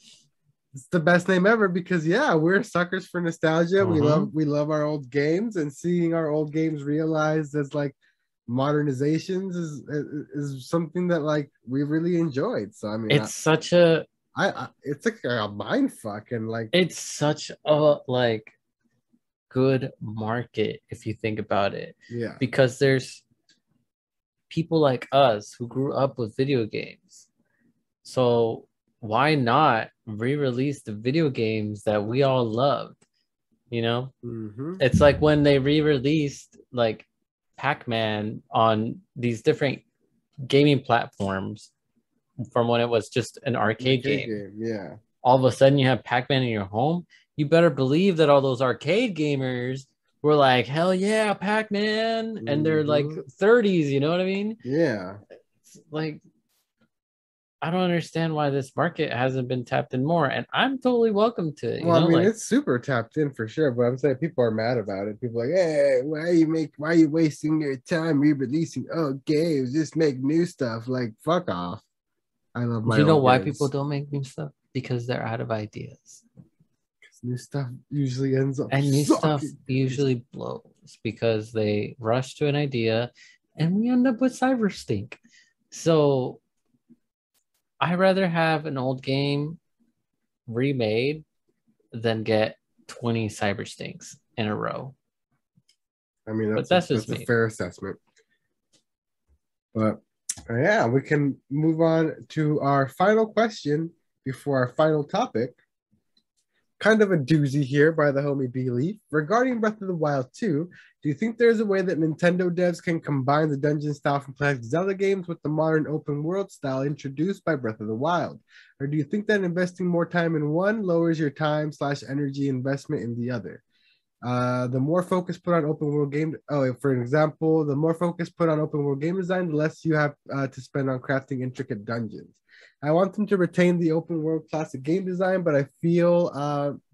it's the best name ever because yeah, we're suckers for nostalgia. We mm-hmm. love our old games, and seeing our old games realized as like modernizations is something that like we really enjoyed. So I mean, It's such a I it's like a mind fuck and like it's such a like good market if you think about it. yeah, Because there's people like us who grew up with video games. So why not re-release the video games that we all loved? mm-hmm. It's like when they re-released like Pac-Man on these different gaming platforms from when it was just an arcade game. Yeah. All of a sudden you have Pac-Man in your home. You better believe that all those arcade gamers were like, hell yeah, Pac-Man. And they're like 30s, you know what I mean? Yeah. It's like I don't understand why this market hasn't been tapped in more, and I'm totally welcome to it. Well, I mean, it's super tapped in for sure, but I'm saying people are mad about it. People are like, hey, why are you wasting your time re-releasing old games? Just make new stuff. Like, fuck off. I love my you know old why games. people don't make new stuff? Because they're out of ideas. New stuff usually ends up And new stuff sucking. usually blows because they rush to an idea and we end up with cyber stink. So I rather have an old game remade than get 20 cyber stinks in a row. I mean, But that's just a me. fair assessment. But yeah, we can move on to our final question before our final topic. Kind of a doozy here by the homie B Leaf. Regarding Breath of the Wild 2, do you think there's a way that Nintendo devs can combine the dungeon style from classic Zelda games with the modern open world style introduced by Breath of the Wild? Or do you think that investing more time in one lowers your time/energy investment in the other? The more focus put on open world game, for example, the more focus put on open world game design, the less you have to spend on crafting intricate dungeons. I want them to retain the open world classic game design, but I feel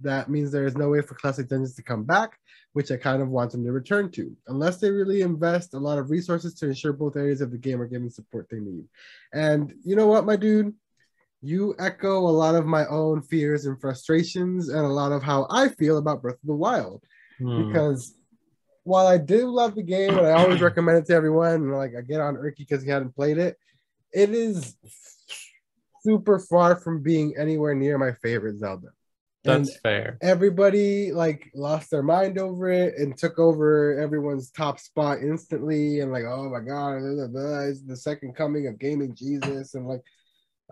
that means there is no way for classic dungeons to come back, which I kind of want them to return to, unless they really invest a lot of resources to ensure both areas of the game are getting support they need. And you know what, my dude? You echo a lot of my own fears and frustrations and a lot of how I feel about Breath of the Wild. Because while I do love the game and I always recommend it to everyone, and like I get on Erky because he hadn't played it, it is super far from being anywhere near my favorite Zelda. That's fair. Everybody like lost their mind over it and took over everyone's top spot instantly, and like, oh my god, it's the second coming of gaming Jesus, and like,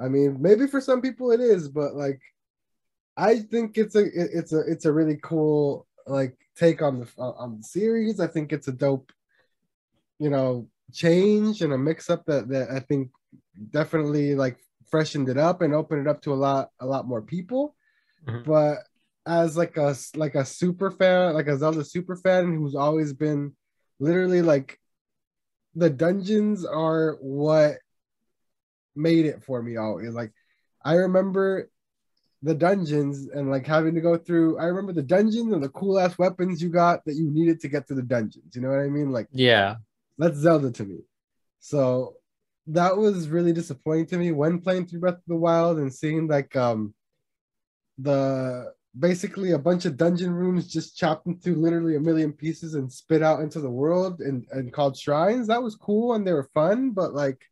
I mean, maybe for some people it is, but like, I think it's a really cool like take on the series. I think it's a dope, change and a mix up that I think definitely like freshened it up and opened it up to a lot more people. Mm-hmm. But as like a super fan, like a Zelda super fan who's always been literally like the dungeons are what made it for me always. Like I remember the dungeons and like having to go through. I remember the dungeons and the cool ass weapons you got that you needed to get to the dungeons. You know what I mean? Like, yeah, that's Zelda to me. So that was really disappointing to me when playing through Breath of the Wild and seeing like the basically a bunch of dungeon rooms just chopped into literally a million pieces and spit out into the world and called shrines. That was cool and they were fun, but like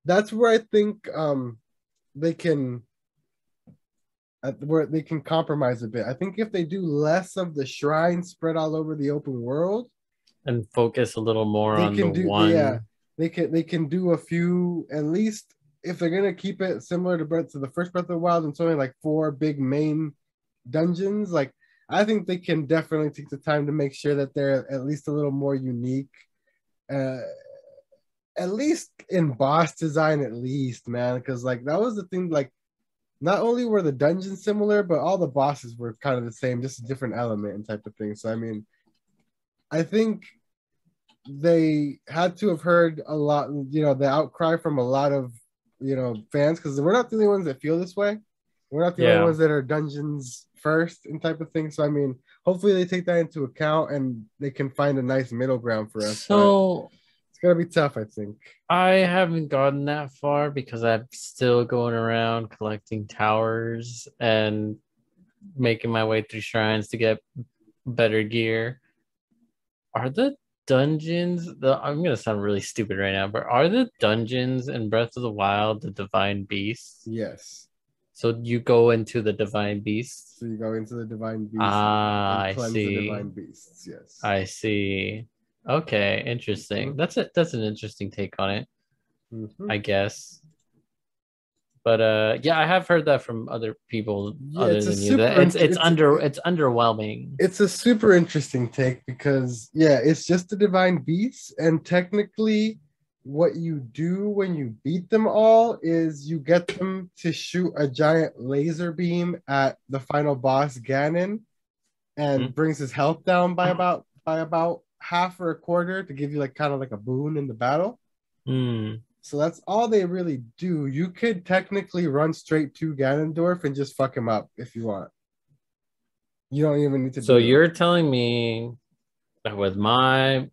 that's where I think they can where they can compromise a bit. I think if they do less of the shrines spread all over the open world and focus a little more they on can the do one. yeah, they can do a few, at least if they're gonna keep it similar to the first Breath of the Wild, and it's only like 4 big main dungeons. Like I think they can definitely take the time to make sure that they're at least a little more unique. Uh, at least in boss design, at least, man, because like that was the thing. Like not only were the dungeons similar, but all the bosses were kind of the same, just a different element and type of thing. So I mean, I think they had to have heard a lot, the outcry from a lot of, fans, because we're not the only ones that feel this way. We're not the only ones that are dungeons first and type of thing. So I mean, hopefully they take that into account and they can find a nice middle ground for us. So it's gonna be tough, I think. I haven't gotten that far because I'm still going around collecting towers and making my way through shrines to get better gear. Are the dungeons, I'm gonna sound really stupid right now, but are the dungeons in Breath of the Wild the divine beasts? Yes. So you go into the divine beasts. So you go into the divine beasts and cleanse the divine beasts. Yes. I see. Okay, interesting. Mm-hmm. That's an interesting take on it, Mm-hmm. I guess. But yeah, I have heard that from other people other than you. That it's underwhelming. It's a super interesting take because it's just the divine beasts, and technically what you do when you beat them all is you get them to shoot a giant laser beam at the final boss Ganon and brings his health down by about half or a quarter to give you like kind of like a boon in the battle. So that's all they really do. You could technically run straight to Ganondorf and just fuck him up if you want. You don't even need to So do you're telling me that with my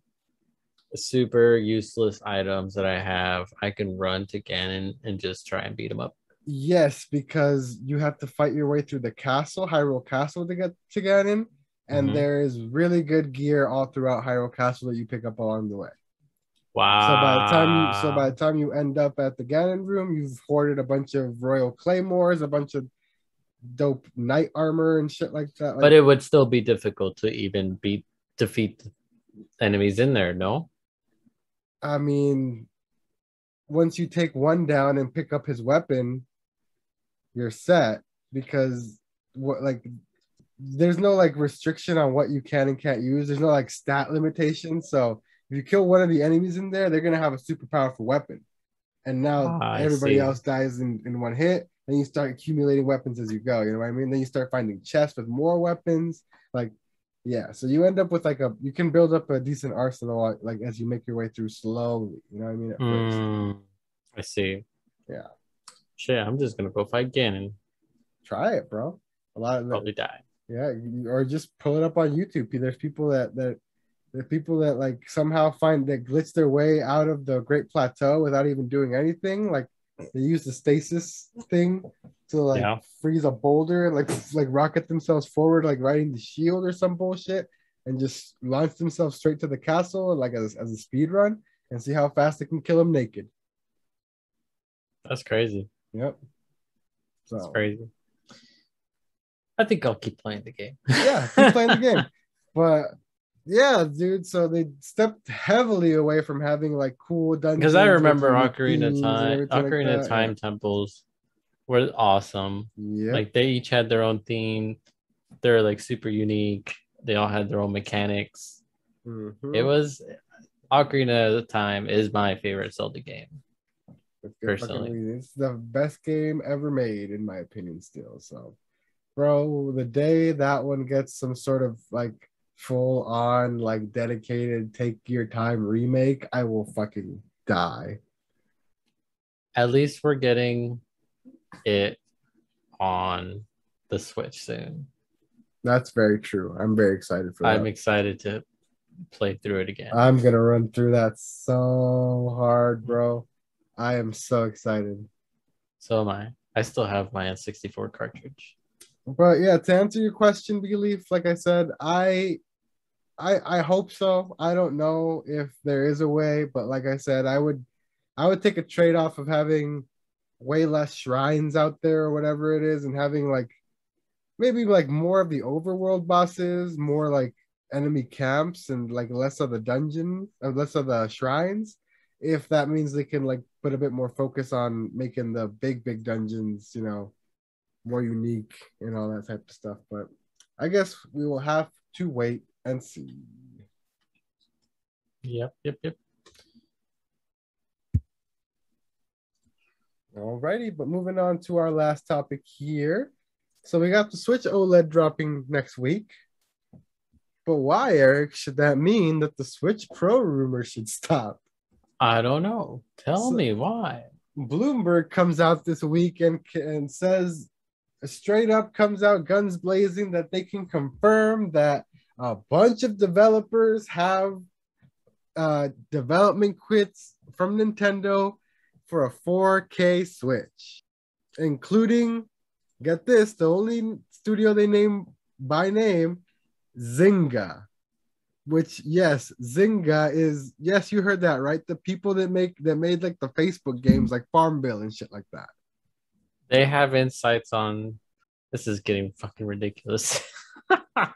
super useless items that I have, I can run to Ganon and just try and beat him up. Yes, because you have to fight your way through the castle, Hyrule Castle, to get to Ganon, and there is really good gear all throughout Hyrule Castle that you pick up along the way. So by Wow. the time you end up at the Ganon room, you've hoarded a bunch of royal claymores, a bunch of dope knight armor and shit like that. But Like, it would still be difficult to even defeat enemies in there, no? I mean, once you take one down and pick up his weapon, you're set because what like there's no like restriction on what you can and can't use. There's no like stat limitation. So if you kill one of the enemies in there, they're gonna have a super powerful weapon. And now Ah, I everybody see. else dies in one hit. Then you start accumulating weapons as you go. You know what I mean? Then you start finding chests with more weapons. Like, yeah. So you end up with you can build up a decent arsenal like as you make your way through slowly. You know what I mean? At first. I see. Yeah. Shit, I'm just gonna go fight Ganon. Try it, bro. A lot of that. Probably die. Yeah, or just pull it up on YouTube. There's people there's people that like somehow find that glitch their way out of the Great Plateau without even doing anything. Like they use the stasis thing to like Yeah. freeze a boulder and like rocket themselves forward, like riding the shield or some bullshit, and just launch themselves straight to the castle like as a speed run and see how fast they can kill them naked. That's crazy. Yep. That's So crazy. I think I'll keep playing the game. yeah, keep playing the game. But yeah, dude. So they stepped heavily away from having like cool dungeons Because I with remember unique themes and everything like Ocarina of that. Time temples were awesome. Yeah. Yep. Like they each had their own theme. They're like super unique. They all had their own mechanics. Mm-hmm. It was Ocarina of Time is my favorite Zelda game. Personally, it's the best game ever made, in my opinion, still. So, bro, the day that one gets some sort of like full on, like dedicated, take your time remake, I will fucking die. at least we're getting it on the Switch soon. That's very true. I'm very excited for that. I'm excited to play through it again. I'm gonna run through that so hard, bro. I am so excited. So am I. I still have my N64 cartridge. But yeah, to answer your question, Belief, like I said, I hope so. I don't know if there is a way, but like I said, I would take a trade-off of having way less shrines out there or whatever it is, and having like maybe like more of the overworld bosses, more like enemy camps, and like less of the dungeons, or less of the shrines. If that means they can like put a bit more focus on making the big dungeons, you know, more unique and all that type of stuff. But I guess we will have to wait and see. Yep. Alrighty, but moving on to our last topic here. So we got the Switch OLED dropping next week. But why, Eric, should that mean that the Switch Pro rumor should stop? I don't know. Tell me why. Bloomberg comes out this week and says straight up, comes out guns blazing, that they can confirm that a bunch of developers have development quits from Nintendo for a 4K Switch, including, get this, the only studio they name by name, Zynga. Which, yes, Zynga is, yes, you heard that right, the people that made like the Facebook games like Farmville and shit like that. They have insights on this. Is getting fucking ridiculous.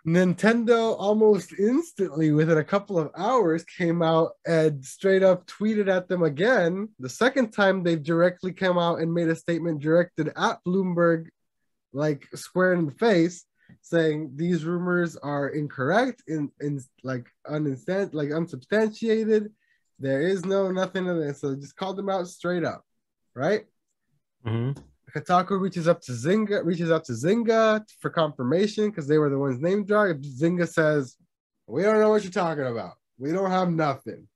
Nintendo almost instantly, within a couple of hours, came out and straight up tweeted at them again. The second time they've directly come out and made a statement directed at Bloomberg, like square in the face, saying these rumors are incorrect, in like unsubstantiated. There is nothing of this. So just called them out straight up, right? Mm-hmm. Kotaku reaches out to Zynga for confirmation because they were the ones name dropped. Zynga says, "We don't know what you're talking about. We don't have nothing."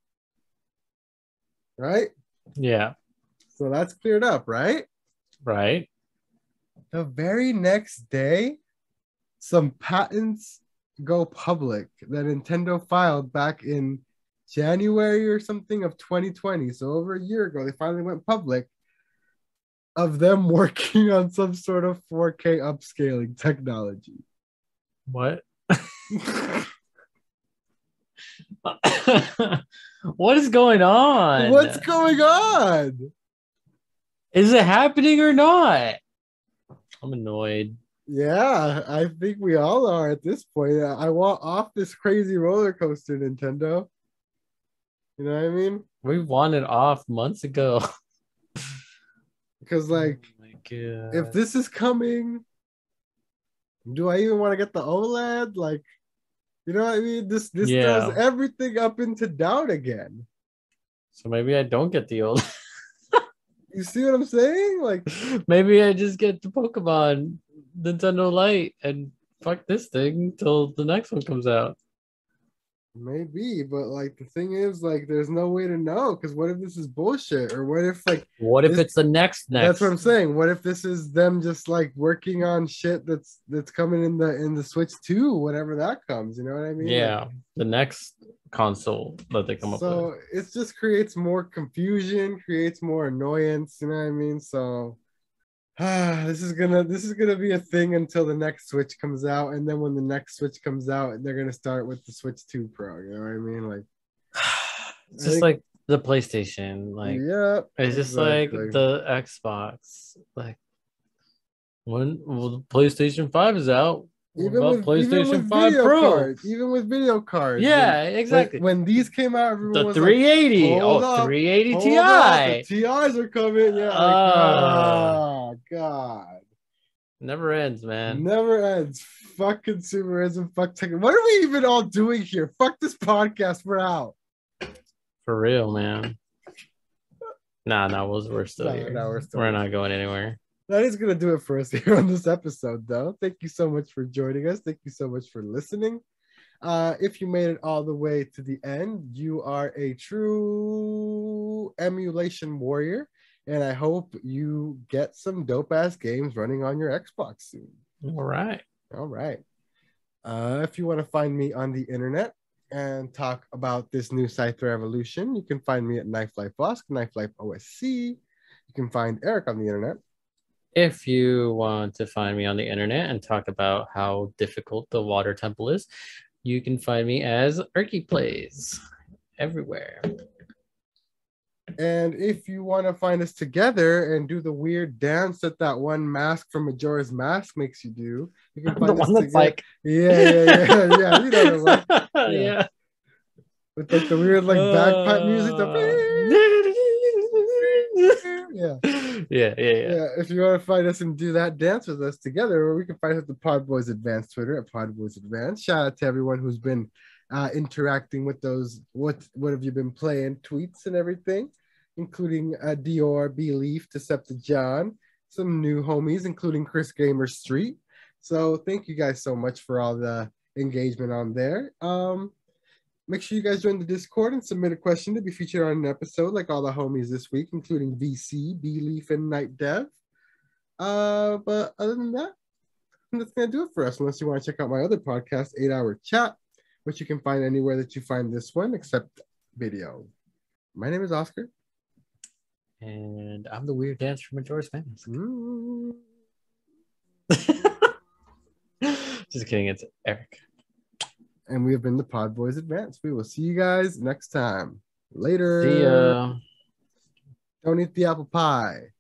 Right? Yeah. So that's cleared up, right? Right. The very next day, some patents go public that Nintendo filed back in January or something of 2020. So over a year ago, they finally went public of them working on some sort of 4K upscaling technology. What? What is going on? What's going on? Is it happening or not? I'm annoyed. Yeah, I think we all are at this point. I want off this crazy roller coaster, Nintendo. You know what I mean? We wanted off months ago. Because, like, oh my God. if this is coming, do I even want to get the OLED? Like, you know what I mean? This throws everything up into doubt again. So maybe I don't get the old. You see what I'm saying? Like, maybe I just get the Pokemon Nintendo Lite and fuck this thing till the next one comes out. Maybe, but like the thing is, like, there's no way to know, because what if this is bullshit, or what if it's the next? That's what I'm saying. What if this is them just like working on shit that's coming in the Switch 2, whatever that comes, you know what I mean? Yeah, like, the next console that they come up with. So it just creates more confusion, creates more annoyance, you know what I mean? So this is gonna be a thing until the next Switch comes out, and then when the next Switch comes out, they're gonna start with the Switch 2 Pro. You know what I mean? Like, it's just like the PlayStation. Like, yeah, it's just like the Xbox. Like, when the PlayStation 5 is out, even with PlayStation 5 Pro, even with video cards. Yeah, exactly. When these came out, everyone was 380. Like, 380 Ti. The TIs are coming. Yeah. Oh God. Never ends, man. Never ends. Fuck consumerism. Fuck tech. What are we even all doing here? Fuck this podcast. We're out. For real, man. Nah, we're still here. We're not going anywhere. That is going to do it for us here on this episode, though. Thank you so much for joining us. Thank you so much for listening. If you made it all the way to the end, you are a true emulation warrior. And I hope you get some dope-ass games running on your Xbox soon. All right. If you want to find me on the internet and talk about this new Scyther evolution, you can find me at Knife Life Bosk, Knife Life OSC. You can find Eric on the internet. If you want to find me on the internet and talk about how difficult the water temple is, you can find me as Erky Plays everywhere. And if you want to find us together and do the weird dance that one mask from Majora's Mask makes you do, you can find the one that's together. Like, yeah, you know the one. Yeah. With like the weird like bagpipe music. Yeah. If you want to find us and do that dance with us together, or we can find us at the PodBoyz Advanced Twitter at PodBoyz Advanced. Shout out to everyone who's been interacting with those what have you been playing tweets and everything, including Dior, B-Leaf, Decepticon, some new homies, including Chris Gamer Street. So thank you guys so much for all the engagement on there. Make sure you guys join the Discord and submit a question to be featured on an episode like all the homies this week, including VC, B-Leaf, and Night Dev. But other than that, that's going to do it for us, unless you want to check out my other podcast, 8 Hour Chat, which you can find anywhere that you find this one except video. My name is Oscar. And I'm the weird dance from Majora's Mask. Just kidding, it's Eric. And we have been the PodBoyz Advanced. We will see you guys next time. Later. See ya. Don't eat the apple pie.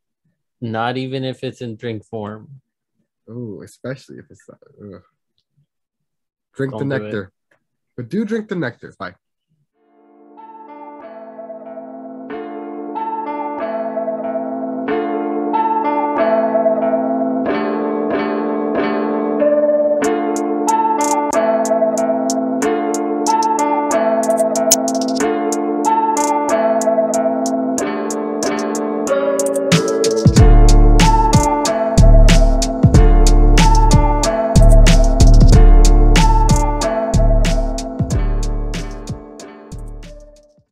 Not even if it's in drink form. Oh, especially if it's drink the nectar. But do drink the nectar. Bye.